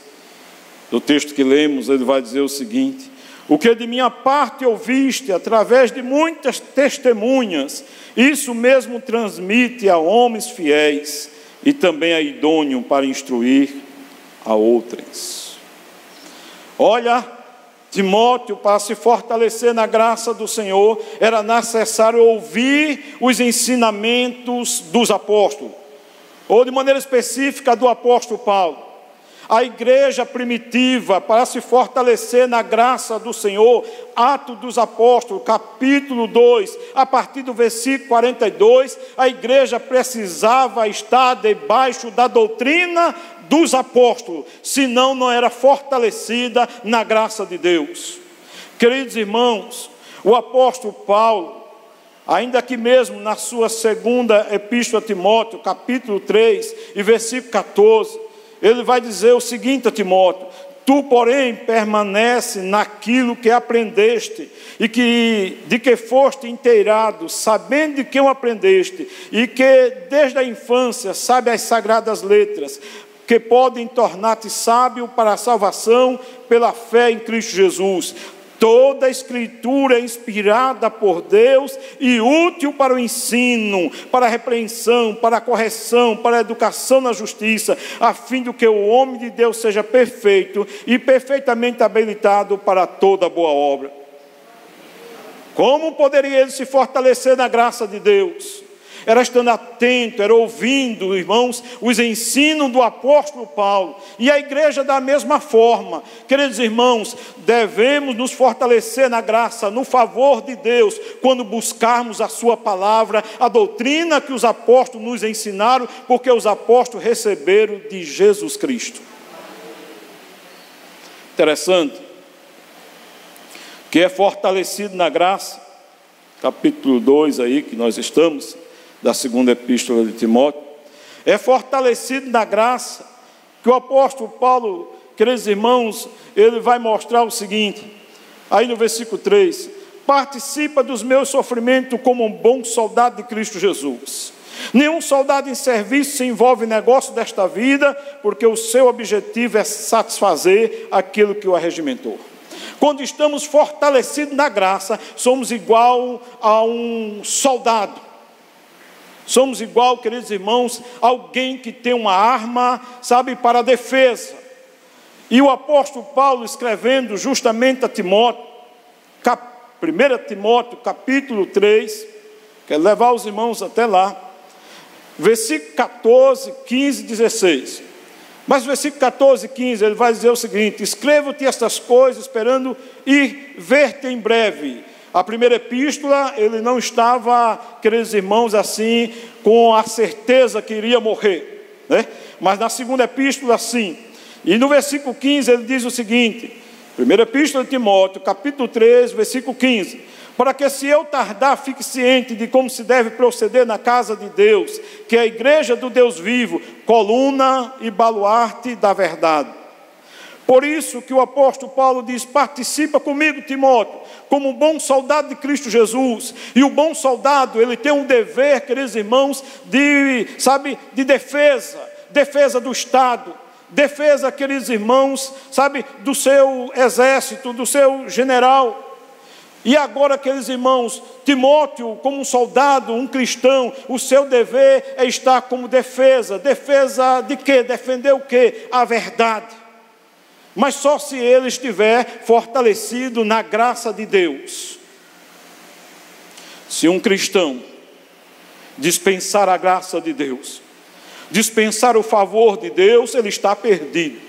do texto que lemos, ele vai dizer o seguinte: o que de minha parte ouviste, através de muitas testemunhas, isso mesmo transmite a homens fiéis, e também é idôneo para instruir a outros. Olha, Timóteo, para se fortalecer na graça do Senhor, era necessário ouvir os ensinamentos dos apóstolos, ou de maneira específica do apóstolo Paulo. A igreja primitiva, para se fortalecer na graça do Senhor, Atos dos Apóstolos, capítulo 2, a partir do versículo 42, a igreja precisava estar debaixo da doutrina dos apóstolos, senão não era fortalecida na graça de Deus. Queridos irmãos, o apóstolo Paulo, ainda que mesmo na sua segunda epístola a Timóteo, capítulo 3 e versículo 14, ele vai dizer o seguinte a Timóteo: tu, porém, permanece naquilo que aprendeste e de que foste inteirado, sabendo de quem o aprendeste, e que desde a infância sabe as sagradas letras, que podem tornar-te sábio para a salvação pela fé em Cristo Jesus. Toda a Escritura é inspirada por Deus e útil para o ensino, para a repreensão, para a correção, para a educação na justiça, a fim de que o homem de Deus seja perfeito e perfeitamente habilitado para toda boa obra. Como poderia ele se fortalecer na graça de Deus? Era estando atento, era ouvindo, irmãos, os ensinos do apóstolo Paulo. E a igreja da mesma forma. Queridos irmãos, devemos nos fortalecer na graça, no favor de Deus, quando buscarmos a sua palavra, a doutrina que os apóstolos nos ensinaram, porque os apóstolos receberam de Jesus Cristo. Interessante, que é fortalecido na graça, capítulo 2 aí que nós estamos, da segunda epístola de Timóteo, é fortalecido na graça, que o apóstolo Paulo, queridos irmãos, ele vai mostrar o seguinte, aí no versículo 3, participa dos meus sofrimentos como um bom soldado de Cristo Jesus. Nenhum soldado em serviço se envolve em negócio desta vida, porque o seu objetivo é satisfazer aquilo que o arregimentou. Quando estamos fortalecidos na graça, somos igual a um soldado. Somos igual, queridos irmãos, alguém que tem uma arma, sabe, para a defesa. E o apóstolo Paulo, escrevendo justamente a Timóteo, 1 Timóteo, capítulo 3, quero levar os irmãos até lá, versículo 14, 15 e 16. Mas no versículo 14 e 15, ele vai dizer o seguinte: escrevo-te estas coisas, esperando ir ver-te em breve. A primeira epístola, ele não estava, queridos irmãos, assim, com a certeza que iria morrer, né? Mas na segunda epístola, sim. E no versículo 15, ele diz o seguinte, primeira epístola de Timóteo, capítulo 3, versículo 15: para que, se eu tardar, fique ciente de como se deve proceder na casa de Deus, que é a igreja do Deus vivo, coluna e baluarte da verdade. Por isso que o apóstolo Paulo diz: participa comigo, Timóteo, como um bom soldado de Cristo Jesus. E o bom soldado, ele tem um dever, queridos irmãos, de defesa do Estado, defesa, queridos irmãos, do seu exército, do seu general. E agora, queridos irmãos, Timóteo, como um soldado, um cristão, o seu dever é estar como defesa. Defesa de quê? Defender o quê? A verdade. Mas só se ele estiver fortalecido na graça de Deus. Se um cristão dispensar a graça de Deus, dispensar o favor de Deus, ele está perdido.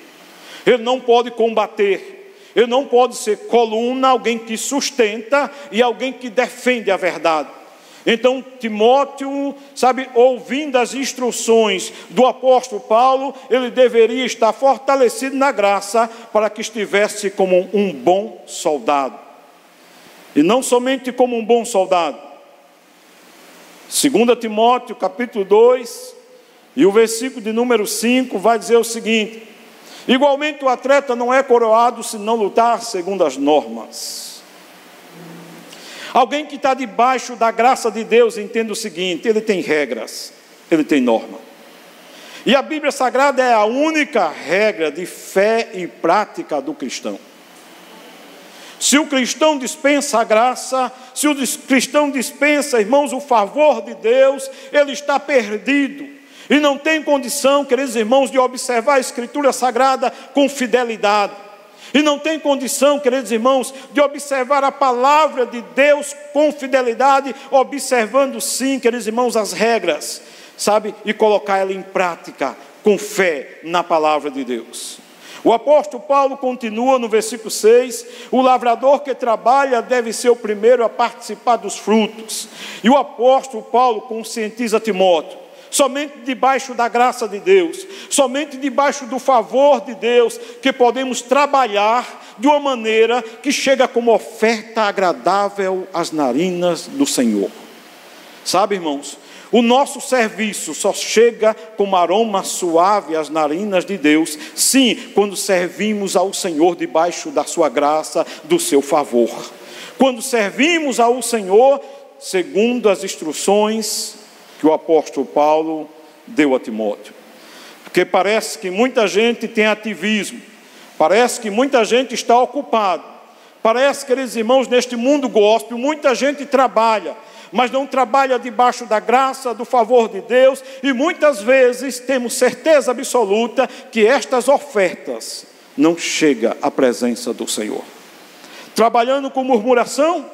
Ele não pode combater, ele não pode ser coluna, alguém que sustenta e alguém que defende a verdade. Então Timóteo, ouvindo as instruções do apóstolo Paulo, ele deveria estar fortalecido na graça para que estivesse como um bom soldado. E não somente como um bom soldado. 2 Timóteo, capítulo 2, e o versículo de número 5 vai dizer o seguinte: igualmente o atleta não é coroado se não lutar segundo as normas. Alguém que está debaixo da graça de Deus entende o seguinte: ele tem regras, ele tem norma. E a Bíblia Sagrada é a única regra de fé e prática do cristão. Se o cristão dispensa a graça, se o cristão dispensa, irmãos, o favor de Deus, ele está perdido. E não tem condição, queridos irmãos, de observar a Escritura Sagrada com fidelidade. E não tem condição, queridos irmãos, de observar a palavra de Deus com fidelidade, observando sim, queridos irmãos, as regras, e colocar ela em prática, com fé na palavra de Deus. O apóstolo Paulo continua no versículo 6, o lavrador que trabalha deve ser o primeiro a participar dos frutos. E o apóstolo Paulo conscientiza Timóteo: somente debaixo da graça de Deus, somente debaixo do favor de Deus, que podemos trabalhar de uma maneira que chega como oferta agradável às narinas do Senhor. Irmãos, O nosso serviço só chega como aroma suave às narinas de Deus, sim, quando servimos ao Senhor debaixo da sua graça, do seu favor. Quando servimos ao Senhor segundo as instruções que o apóstolo Paulo deu a Timóteo. Porque parece que muita gente tem ativismo, parece que muita gente está ocupada, parece, queridos irmãos, neste mundo gospel, muita gente trabalha, mas não trabalha debaixo da graça, do favor de Deus, e muitas vezes temos certeza absoluta que estas ofertas não chegam à presença do Senhor. Trabalhando com murmuração,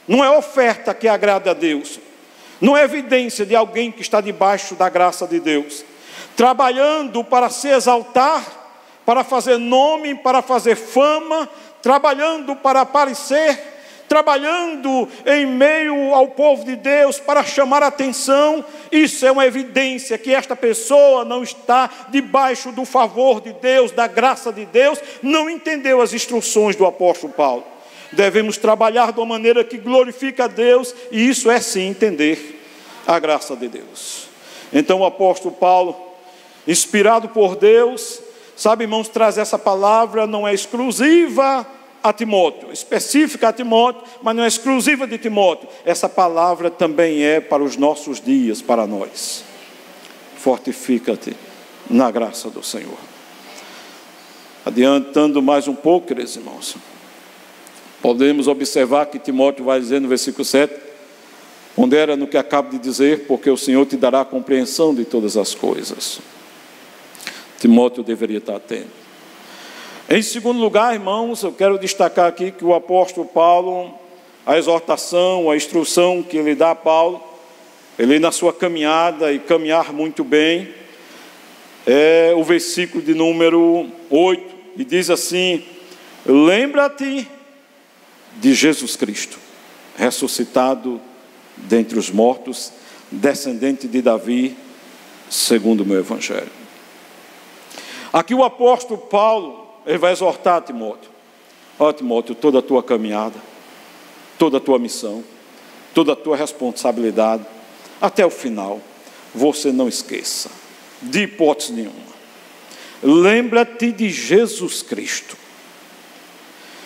não é oferta que agrada a Deus, não é evidência de alguém que está debaixo da graça de Deus. Trabalhando para se exaltar, para fazer nome, para fazer fama, trabalhando para aparecer, trabalhando em meio ao povo de Deus para chamar a atenção, isso é uma evidência que esta pessoa não está debaixo do favor de Deus, da graça de Deus, não entendeu as instruções do apóstolo Paulo. Devemos trabalhar de uma maneira que glorifica a Deus, e isso é sim entender a graça de Deus. Então o apóstolo Paulo, inspirado por Deus, sabe, irmãos, traz essa palavra, não é exclusiva a Timóteo, específica a Timóteo, mas não é exclusiva de Timóteo. Essa palavra também é para os nossos dias, para nós. Fortifica-te na graça do Senhor. Adiantando mais um pouco, queridos irmãos, podemos observar que Timóteo vai dizer no versículo 7, pondera no que acabo de dizer, porque o Senhor te dará a compreensão de todas as coisas. Timóteo deveria estar atento. Em segundo lugar, irmãos, eu quero destacar aqui que o apóstolo Paulo, a exortação, a instrução que ele dá a Paulo, ele na sua caminhada e caminhar muito bem, é o versículo de número 8, e diz assim: lembra-te de Jesus Cristo, ressuscitado dentre os mortos, descendente de Davi, segundo o meu evangelho. Aqui o apóstolo Paulo, ele vai exortar Timóteo. Ó Timóteo, toda a tua caminhada, toda a tua missão, toda a tua responsabilidade, até o final, você não esqueça, de hipótese nenhuma. Lembra-te de Jesus Cristo.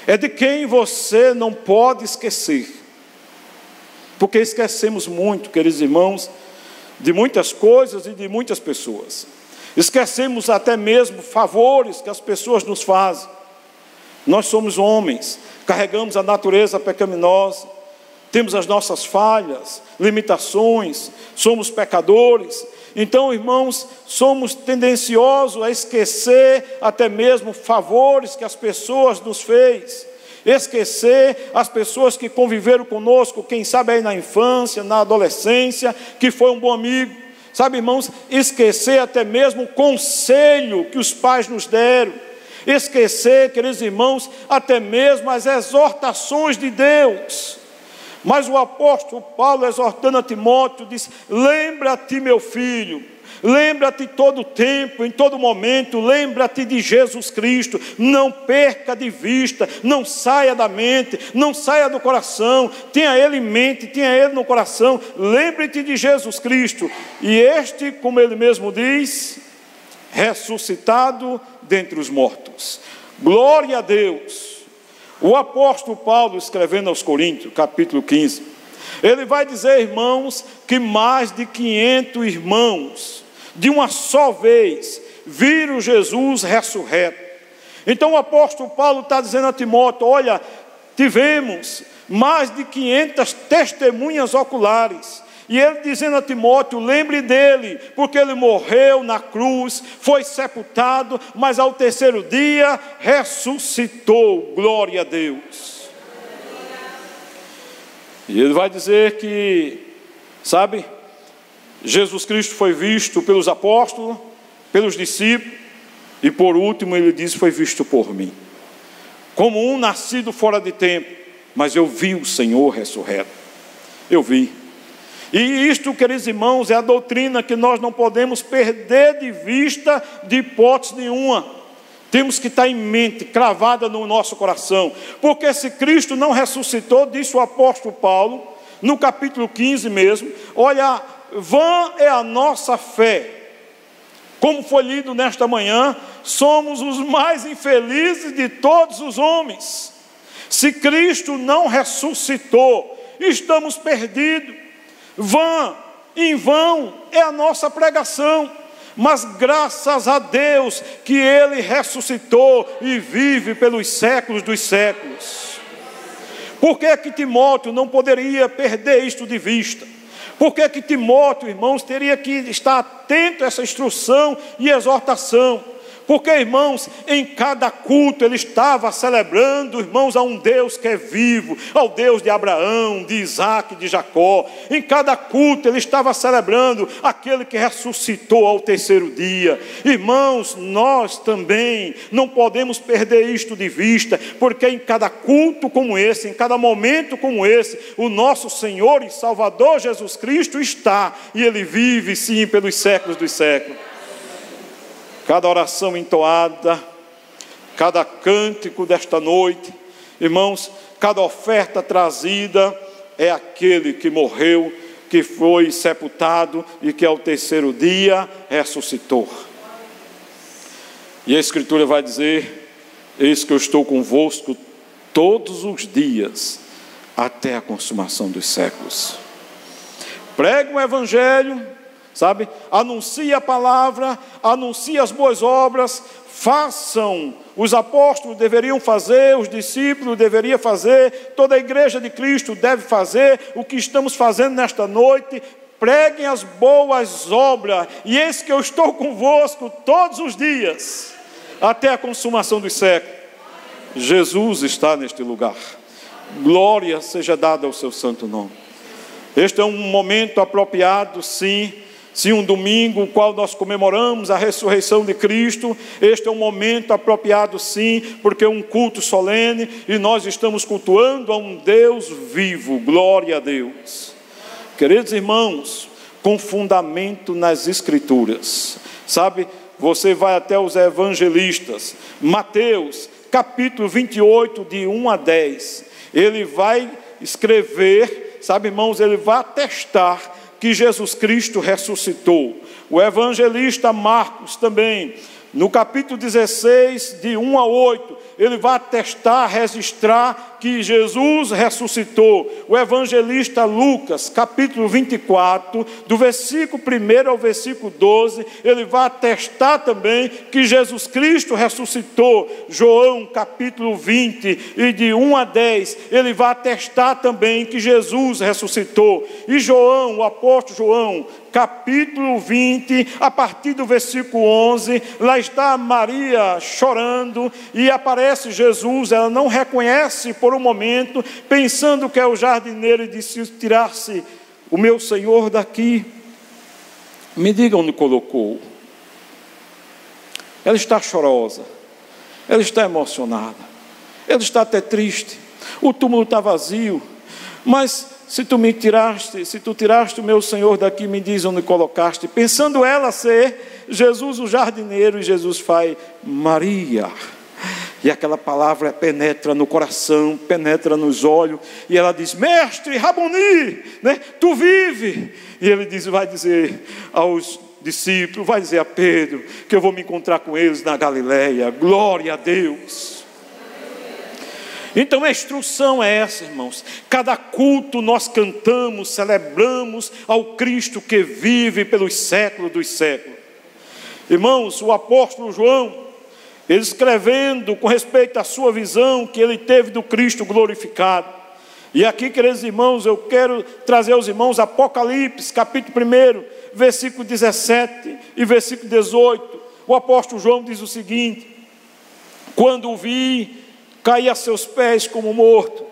É de quem você não pode esquecer. Porque esquecemos muito, queridos irmãos, de muitas coisas e de muitas pessoas. Esquecemos até mesmo favores que as pessoas nos fazem. Nós somos homens, carregamos a natureza pecaminosa, temos as nossas falhas, limitações, somos pecadores. Então, irmãos, somos tendenciosos a esquecer até mesmo favores que as pessoas nos fez. Esquecer as pessoas que conviveram conosco, quem sabe aí na infância, na adolescência, que foi um bom amigo. Sabe, irmãos, esquecer até mesmo o conselho que os pais nos deram. Esquecer, queridos irmãos, até mesmo as exortações de Deus. Mas o apóstolo Paulo, exortando a Timóteo, diz: lembra-te, meu filho, lembra-te todo o tempo, em todo momento, lembra-te de Jesus Cristo, não perca de vista, não saia da mente, não saia do coração, tenha Ele em mente, tenha Ele no coração, lembre-te de Jesus Cristo, e este, como Ele mesmo diz, ressuscitado dentre os mortos. Glória a Deus. O apóstolo Paulo, escrevendo aos Coríntios, capítulo 15, ele vai dizer, irmãos, que mais de 500 irmãos, de uma só vez, viram Jesus ressurreto. Então o apóstolo Paulo está dizendo a Timóteo: olha, tivemos mais de 500 testemunhas oculares. E ele dizendo a Timóteo: lembre dele, porque ele morreu na cruz, foi sepultado, mas ao terceiro dia ressuscitou. Glória a Deus. E ele vai dizer que, sabe, Jesus Cristo foi visto pelos apóstolos, pelos discípulos, e por último ele diz: foi visto por mim. Como um nascido fora de tempo, mas eu vi o Senhor ressurreto. Eu vi. E isto, queridos irmãos, é a doutrina que nós não podemos perder de vista de hipótese nenhuma. Temos que estar em mente, cravada no nosso coração. Porque se Cristo não ressuscitou, disse o apóstolo Paulo, no capítulo 15 mesmo, olha Vã é a nossa fé. Como foi lido nesta manhã, somos os mais infelizes de todos os homens. Se Cristo não ressuscitou, estamos perdidos. Em vão é a nossa pregação. Mas graças a Deus que Ele ressuscitou e vive pelos séculos dos séculos. Por que que Timóteo não poderia perder isto de vista? Por que que Timóteo, irmãos, teria que estar atento a essa instrução e exortação? Porque, irmãos, em cada culto ele estava celebrando, irmãos, a um Deus que é vivo, ao Deus de Abraão, de Isaac, de Jacó. Em cada culto ele estava celebrando aquele que ressuscitou ao terceiro dia. Irmãos, nós também não podemos perder isto de vista, porque em cada culto como esse, em cada momento como esse, o nosso Senhor e Salvador Jesus Cristo está, e Ele vive sim pelos séculos dos séculos. Cada oração entoada, cada cântico desta noite, irmãos, cada oferta trazida é aquele que morreu, que foi sepultado e que ao terceiro dia ressuscitou. E a Escritura vai dizer: eis que eu estou convosco todos os dias, até a consumação dos séculos. Pregue o Evangelho, sabe? Anuncie a palavra, anuncie as boas obras, façam. Os apóstolos deveriam fazer, os discípulos deveriam fazer, toda a igreja de Cristo deve fazer o que estamos fazendo nesta noite. Preguem as boas obras, e eis que eu estou convosco todos os dias, até a consumação dos séculos. Jesus está neste lugar. Glória seja dada ao seu santo nome. Este é um momento apropriado, sim, um domingo, o qual nós comemoramos a ressurreição de Cristo. Este é um momento apropriado, sim, porque é um culto solene, e nós estamos cultuando a um Deus vivo. Glória a Deus. Queridos irmãos, com fundamento nas Escrituras, sabe, você vai até os evangelistas, Mateus, capítulo 28, de 1 a 10, ele vai escrever, sabe, irmãos, ele vai atestar que Jesus Cristo ressuscitou. O evangelista Marcos também, no capítulo 16, de 1 a 8, ele vai atestar, registrar que Jesus ressuscitou. O evangelista Lucas, capítulo 24, do versículo 1 ao versículo 12, ele vai atestar também que Jesus Cristo ressuscitou. João, capítulo 20, e de 1 a 10, ele vai atestar também que Jesus ressuscitou. E João, o apóstolo João, capítulo 20, a partir do versículo 11, lá está Maria chorando, e aparece Jesus. Ela não reconhece por um momento, pensando que é o jardineiro, e disse: tirasse o meu Senhor daqui, me diga onde colocou. Ela está chorosa, ela está emocionada, ela está até triste. O túmulo está vazio, mas se tu tiraste o meu Senhor daqui, me diz onde colocaste. Pensando ela ser Jesus o jardineiro, e Jesus faz: Maria. E aquela palavra penetra no coração, penetra nos olhos, e ela diz: Mestre, Raboni, né? Tu vive. E ele vai dizer aos discípulos, vai dizer a Pedro, que eu vou me encontrar com eles na Galileia. Glória a Deus. Então a instrução é essa, irmãos. Cada culto nós cantamos, celebramos ao Cristo que vive pelos séculos dos séculos. Irmãos, o apóstolo João, ele escrevendo com respeito à sua visão que ele teve do Cristo glorificado. E aqui, queridos irmãos, eu quero trazer aos irmãos Apocalipse, capítulo 1, versículo 17 e versículo 18. O apóstolo João diz o seguinte: quando o vi, caí a seus pés como morto.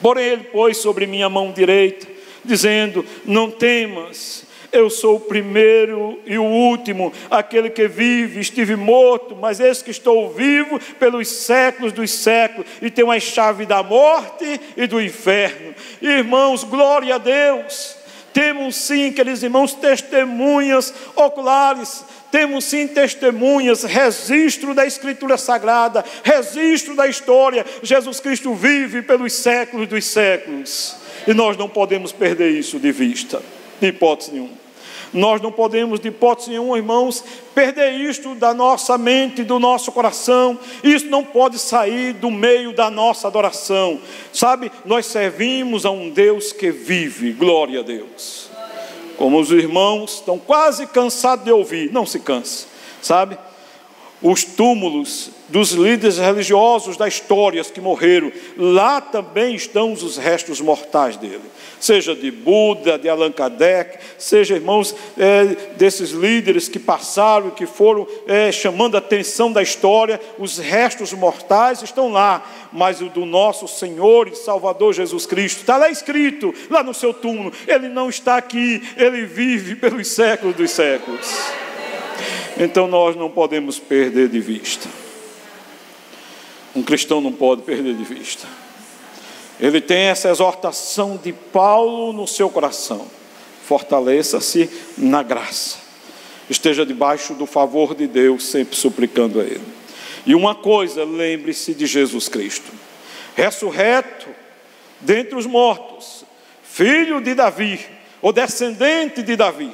Porém ele pôs sobre minha mão direita, dizendo: não temas, eu sou o primeiro e o último, aquele que vive. Estive morto, mas eis que estou vivo pelos séculos dos séculos, e tenho as chaves da morte e do inferno. Irmãos, glória a Deus. Temos sim, queridos irmãos, testemunhas oculares. Temos sim testemunhas, registro da Escritura Sagrada, registro da história. Jesus Cristo vive pelos séculos dos séculos, e nós não podemos perder isso de vista. de hipótese nenhuma. Nós não podemos, de hipótese nenhuma, irmãos, perder isto da nossa mente, do nosso coração. Isso não pode sair do meio da nossa adoração. Sabe, nós servimos a um Deus que vive, glória a Deus. Como os irmãos estão quase cansados de ouvir, não se canse, sabe? Os túmulos dos líderes religiosos da história que morreram, lá também estão os restos mortais dele. Seja de Buda, de Allan Kardec, seja, irmãos, desses líderes que passaram e que foram chamando a atenção da história, os restos mortais estão lá, mas o do nosso Senhor e Salvador Jesus Cristo está lá escrito, lá no seu túmulo. Ele não está aqui, ele vive pelos séculos dos séculos. Então nós não podemos perder de vista. Um cristão não pode perder de vista. Ele tem essa exortação de Paulo no seu coração: fortaleça-se na graça, esteja debaixo do favor de Deus, sempre suplicando a Ele. E uma coisa, lembre-se de Jesus Cristo, ressurreto dentre os mortos, filho de Davi, ou descendente de Davi.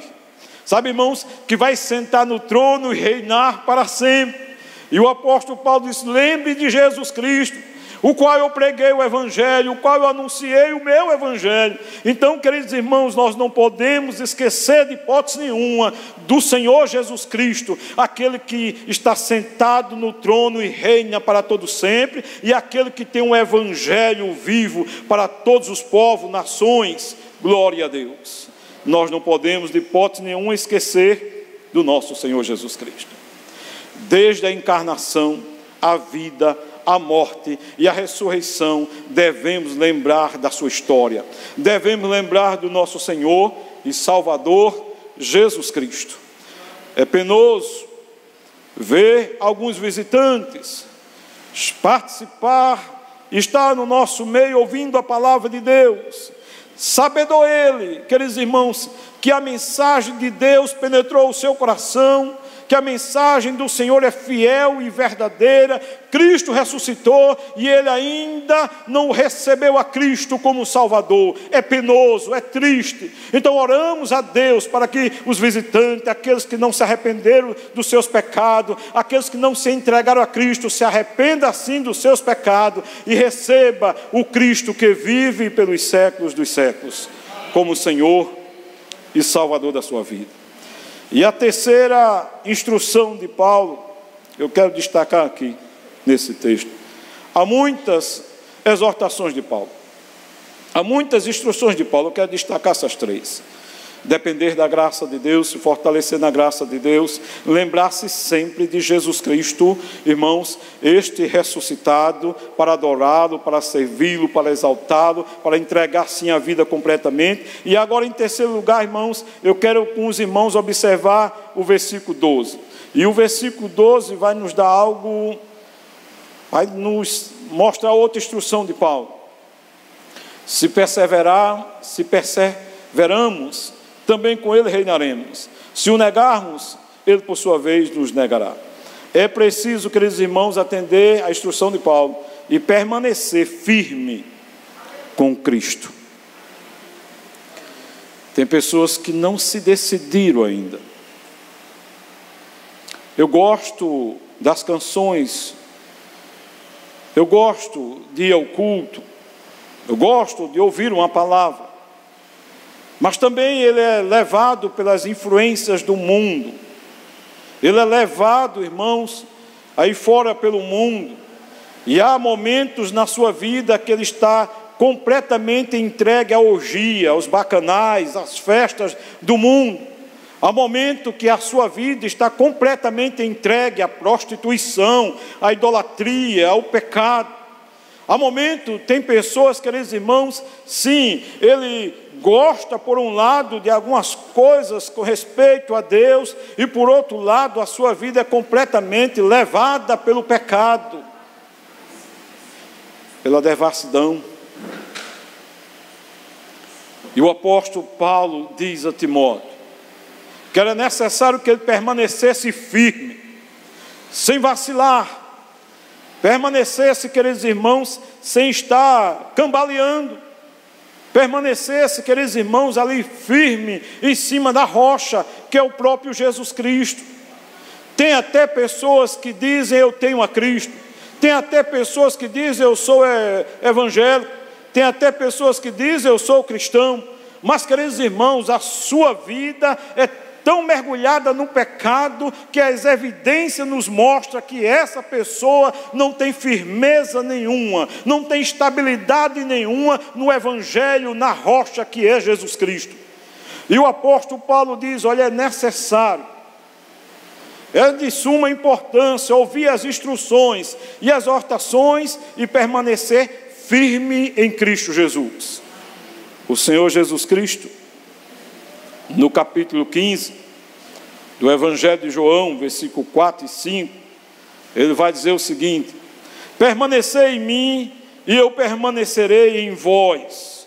Sabe, irmãos, que vai sentar no trono e reinar para sempre. E o apóstolo Paulo diz: lembre de Jesus Cristo, o qual eu preguei o Evangelho, o qual eu anunciei o meu Evangelho. Então, queridos irmãos, nós não podemos esquecer de hipótese nenhuma do Senhor Jesus Cristo, aquele que está sentado no trono e reina para todo sempre, e aquele que tem um Evangelho vivo para todos os povos, nações. Glória a Deus. Nós não podemos de hipótese nenhuma esquecer do nosso Senhor Jesus Cristo. Desde a encarnação, a vida, a morte e a ressurreição, devemos lembrar da sua história. Devemos lembrar do nosso Senhor e Salvador Jesus Cristo. É penoso ver alguns visitantes participar, estar no nosso meio ouvindo a palavra de Deus, sabendo ele, queridos irmãos, que a mensagem de Deus penetrou o seu coração, que a mensagem do Senhor é fiel e verdadeira. Cristo ressuscitou e ele ainda não recebeu a Cristo como Salvador. É penoso, é triste. Então oramos a Deus para que os visitantes, aqueles que não se arrependeram dos seus pecados, aqueles que não se entregaram a Cristo, se arrependam assim dos seus pecados e receba o Cristo que vive pelos séculos dos séculos, como Senhor e Salvador da sua vida. E a terceira instrução de Paulo, eu quero destacar aqui nesse texto. Há muitas exortações de Paulo, há muitas instruções de Paulo, eu quero destacar essas três. Depender da graça de Deus, se fortalecer na graça de Deus, lembrar-se sempre de Jesus Cristo, irmãos, este ressuscitado, para adorá-lo, para servi-lo, para exaltá-lo, para entregar sim a vida completamente. E agora, em terceiro lugar, irmãos, eu quero com os irmãos observar o versículo 12. E o versículo 12 vai nos dar algo, vai nos mostrar outra instrução de Paulo. Se perseveramos, também com ele reinaremos. Se o negarmos, ele por sua vez nos negará. É preciso, queridos irmãos, atender à instrução de Paulo e permanecer firme com Cristo. Tem pessoas que não se decidiram ainda. Eu gosto das canções, eu gosto de ir ao culto, eu gosto de ouvir uma palavra, mas também ele é levado pelas influências do mundo. Ele é levado, irmãos, aí fora pelo mundo. E há momentos na sua vida que ele está completamente entregue à orgia, aos bacanais, às festas do mundo. Há momento que a sua vida está completamente entregue à prostituição, à idolatria, ao pecado. Há momento, tem pessoas, queridos irmãos, sim, ele gosta por um lado de algumas coisas com respeito a Deus, e por outro lado a sua vida é completamente levada pelo pecado, pela devassidão. E o apóstolo Paulo diz a Timóteo que era necessário que ele permanecesse firme, sem vacilar, permanecesse, queridos irmãos, sem estar cambaleando, permanecesse, queridos irmãos, ali firme em cima da rocha, que é o próprio Jesus Cristo. Tem até pessoas que dizem: eu tenho a Cristo. Tem até pessoas que dizem: eu sou evangélico. Tem até pessoas que dizem: eu sou cristão. Mas, queridos irmãos, a sua vida é tão mergulhada no pecado que as evidências nos mostram que essa pessoa não tem firmeza nenhuma, não tem estabilidade nenhuma no evangelho, na rocha que é Jesus Cristo. E o apóstolo Paulo diz: olha, é necessário, é de suma importância ouvir as instruções e as exortações e permanecer firme em Cristo Jesus. O Senhor Jesus Cristo, no capítulo 15 do Evangelho de João, versículo 4 e 5, ele vai dizer o seguinte: permanecei em mim e eu permanecerei em vós.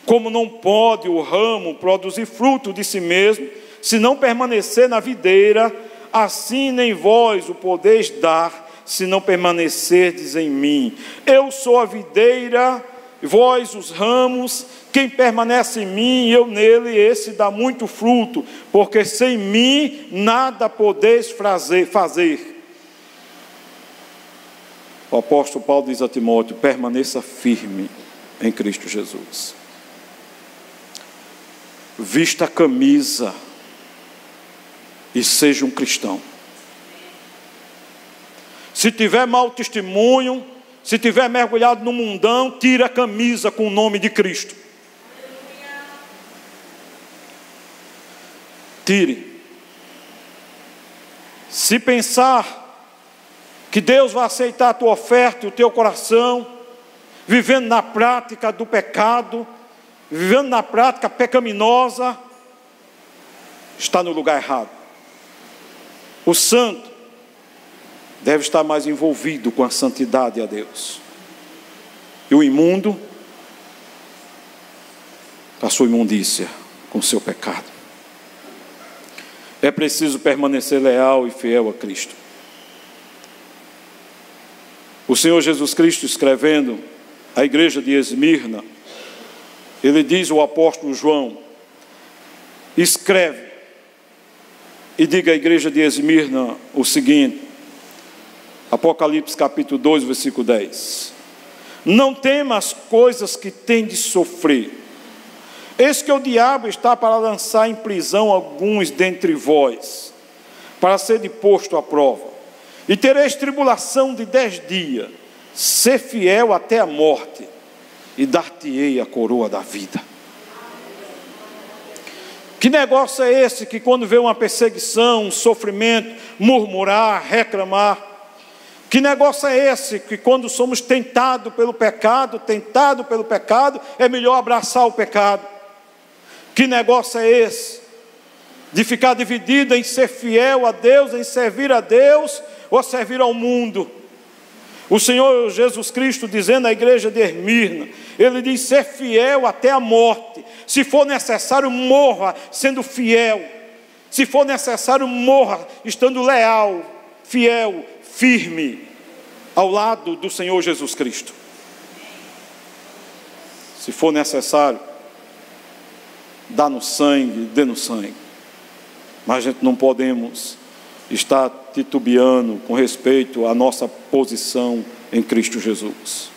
Como não pode o ramo produzir fruto de si mesmo, se não permanecer na videira, assim nem vós o podeis dar, se não permanecerdes em mim. Eu sou a videira, vós os ramos. Quem permanece em mim e eu nele, esse dá muito fruto, porque sem mim nada podeis fazer. O apóstolo Paulo diz a Timóteo: permaneça firme em Cristo Jesus. Vista a camisa e seja um cristão. Se tiver mau testemunho, se tiver mergulhado no mundão, tira a camisa com o nome de Cristo. Tire. Se pensar que Deus vai aceitar a tua oferta e o teu coração, vivendo na prática do pecado, vivendo na prática pecaminosa, está no lugar errado. O santo deve estar mais envolvido com a santidade a Deus. E o imundo, com a sua imundícia, com o seu pecado. É preciso permanecer leal e fiel a Cristo. O Senhor Jesus Cristo, escrevendo à igreja de Esmirna, ele diz ao apóstolo João: escreve e diga à igreja de Esmirna o seguinte, Apocalipse capítulo 2, versículo 10: não tema as coisas que tem de sofrer. Eis que o diabo está para lançar em prisão alguns dentre vós, para ser posto à prova. E tereis tribulação de 10 dias. Ser fiel até a morte, e dar-te-ei a coroa da vida. Que negócio é esse que quando vê uma perseguição, um sofrimento, murmurar, reclamar? Que negócio é esse que quando somos tentados pelo pecado, é melhor abraçar o pecado? Que negócio é esse de ficar dividido em ser fiel a Deus, em servir a Deus ou servir ao mundo? O Senhor Jesus Cristo, dizendo à igreja de Esmirna, ele diz: ser fiel até a morte. Se for necessário, morra sendo fiel. Se for necessário, morra estando leal, fiel, firme ao lado do Senhor Jesus Cristo. Se for necessário, dá no sangue, dê no sangue. Mas a gente não podemos estar titubeando com respeito à nossa posição em Cristo Jesus.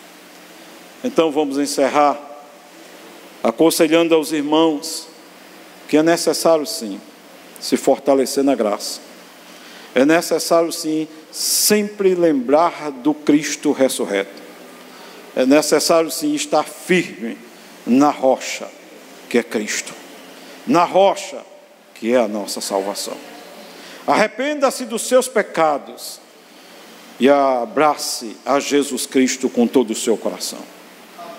Então vamos encerrar aconselhando aos irmãos que é necessário sim se fortalecer na graça. É necessário sim sempre lembrar do Cristo ressurreto. É necessário sim estar firme na rocha que é Cristo, na rocha que é a nossa salvação. Arrependa-se dos seus pecados e abrace a Jesus Cristo com todo o seu coração,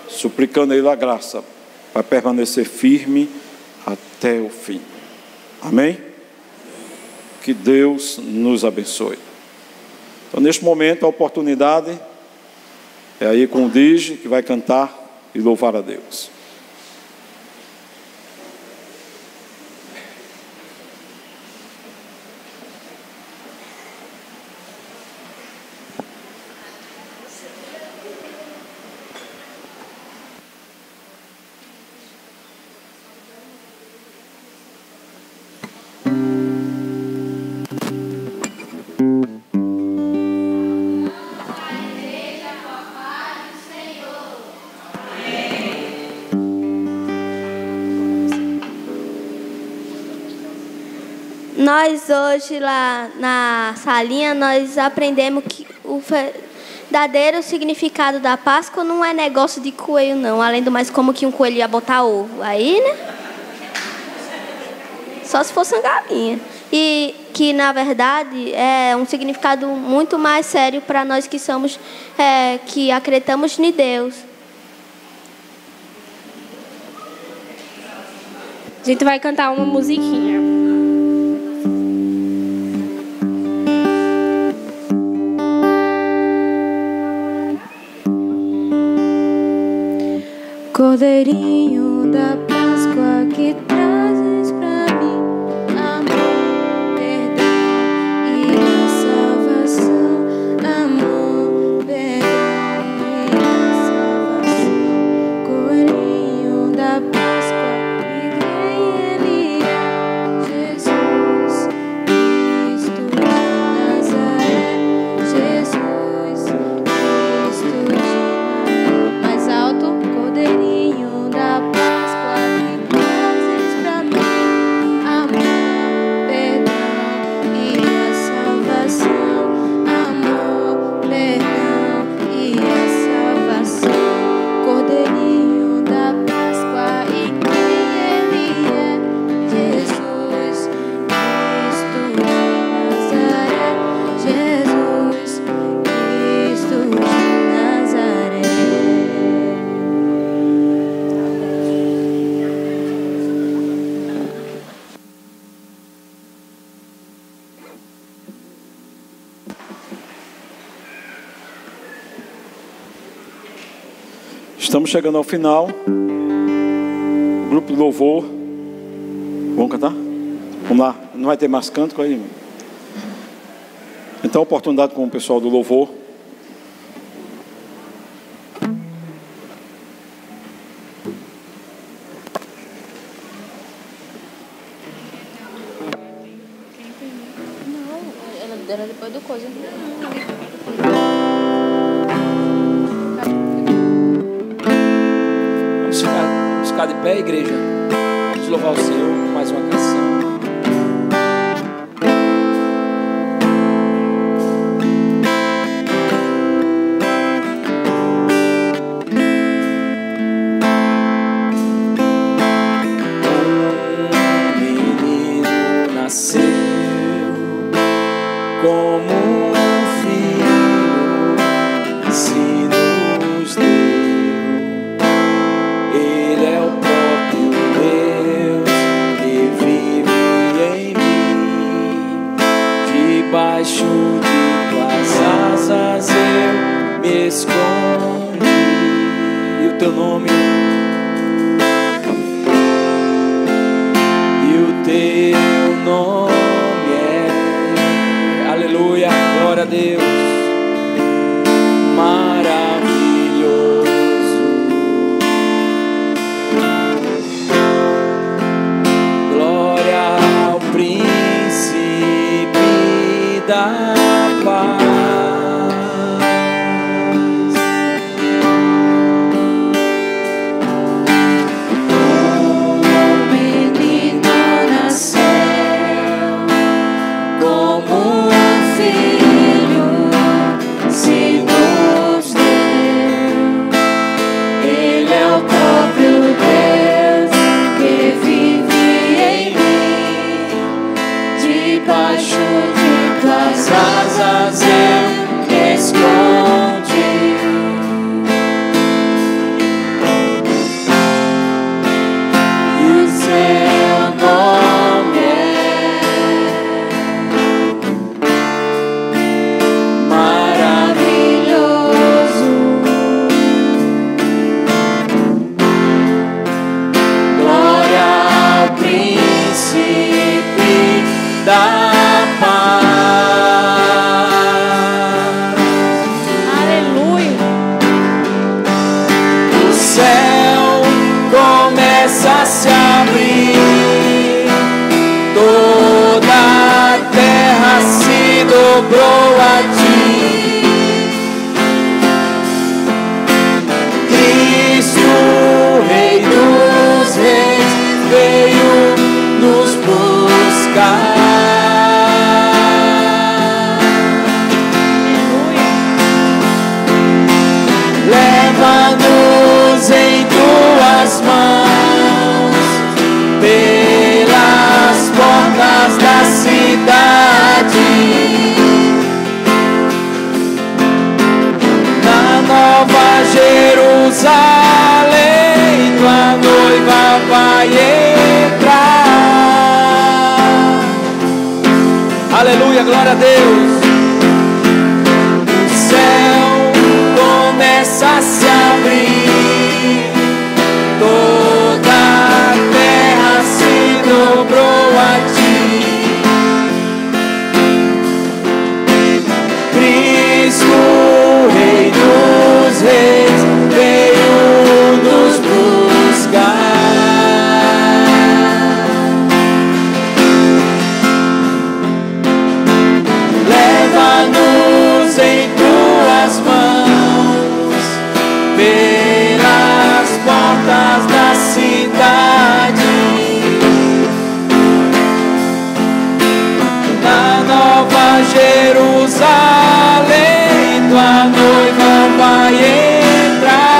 suplicando a Ele a graça para permanecer firme até o fim. Amém? Que Deus nos abençoe. Então, neste momento, a oportunidade é aí com o Digi, que vai cantar e louvar a Deus. Nós hoje lá na salinha, nós aprendemos que o verdadeiro significado da Páscoa não é negócio de coelho, não. Além do mais, como que um coelho ia botar ovo. Aí, né? Só se fosse uma galinha. E que, na verdade, é um significado muito mais sério para nós que somos, que acreditamos em Deus. A gente vai cantar uma musiquinha. Cordeirinho da Páscoa que trazes pra mim amor, perdão e a salvação. Amor, perdão e a salvação. Cordeirinho da Páscoa e quem Ele é, Jesus Cristo de Nazaré, Jesus Cristo de Nazaré. Mais alto. Cordeirinho da Páscoa que trazes pra mim amor, perdão e a salvação. Amor, perdão e a salvação. Cordeirinho da Páscoa e quem Ele é, Jesus Cristo de Nazaré, Jesus Cristo de Nazaré. Estamos chegando ao final. Grupo de louvor. Vamos cantar? Vamos lá. Não vai ter mais canto aí. Então, oportunidade com o pessoal do louvor. Era depois do coisa. Vamos ficar de pé, igreja. Vamos louvar o Senhor com mais uma canção. Um menino nasceu como um filho se nos deu. Ele é o próprio Deus que vive em mim. Debaixo de tuas asas eu me escondi. E o teu nome, e o teu nome é, aleluia, glória a Deus, maravilhoso. Glória ao príncipe da paz. Um menino nasceu como um filho se nos deu. Ele é o próprio Deus que vive em mim. Debaixo de tuas asas eu me escondi. E o seu nome é maravilhoso. Glória ao príncipe da paz. Aleluia. O céu começa a se abrir, toda a terra se dobrou a ti. Cristo, Rei dos Reis, veio nos buscar. Aleluia, glória a Deus. O céu começa a se abrir, toda a terra se dobrou a ti. Cristo, Rei dos Reis, veio nos buscar. Leva-nos em tuas mãos, pelas portas da cidade, na Nova Jerusalém, tua noiva vai entrar.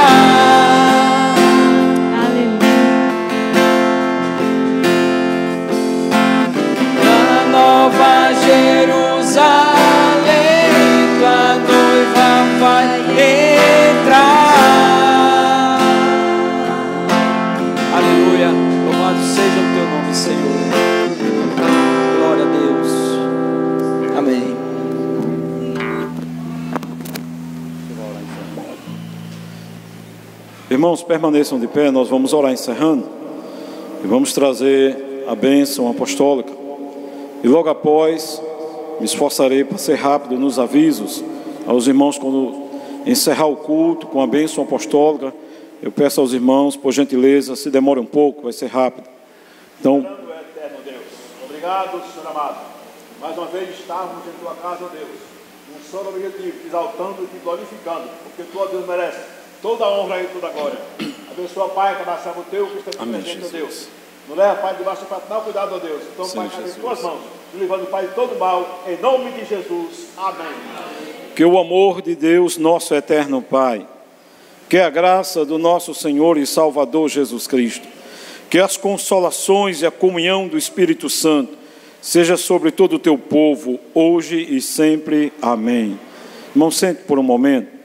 Na Nova Jerusalém, tua noiva vai entrar. Aleluia, louvado seja o teu nome, Senhor. Glória a Deus. Amém. Irmãos, permaneçam de pé, nós vamos orar encerrando e vamos trazer a bênção apostólica. E logo após, me esforçarei para ser rápido nos avisos aos irmãos quando encerrar o culto com a bênção apostólica. Eu peço aos irmãos, por gentileza, se demore um pouco, vai ser rápido. Então, Eterno Deus, obrigado, Senhor amado, mais uma vez estarmos em tua casa, ó Deus, um só objetivo, exaltando e te glorificando, porque tu, ó Deus, merece toda a honra e toda a glória. Abençoa, Pai, cada servo teu que está presente, ó Deus. Não leva, Pai, debaixo para dar cuidado, ó Deus. Então, Pai, está em tuas mãos, livrando, Pai, de todo mal, em nome de Jesus. Amém. que o amor de Deus, nosso eterno Pai, que a graça do nosso Senhor e Salvador Jesus Cristo, que as consolações e a comunhão do Espírito Santo seja sobre todo o teu povo, hoje e sempre. Amém. Irmão, sente por um momento.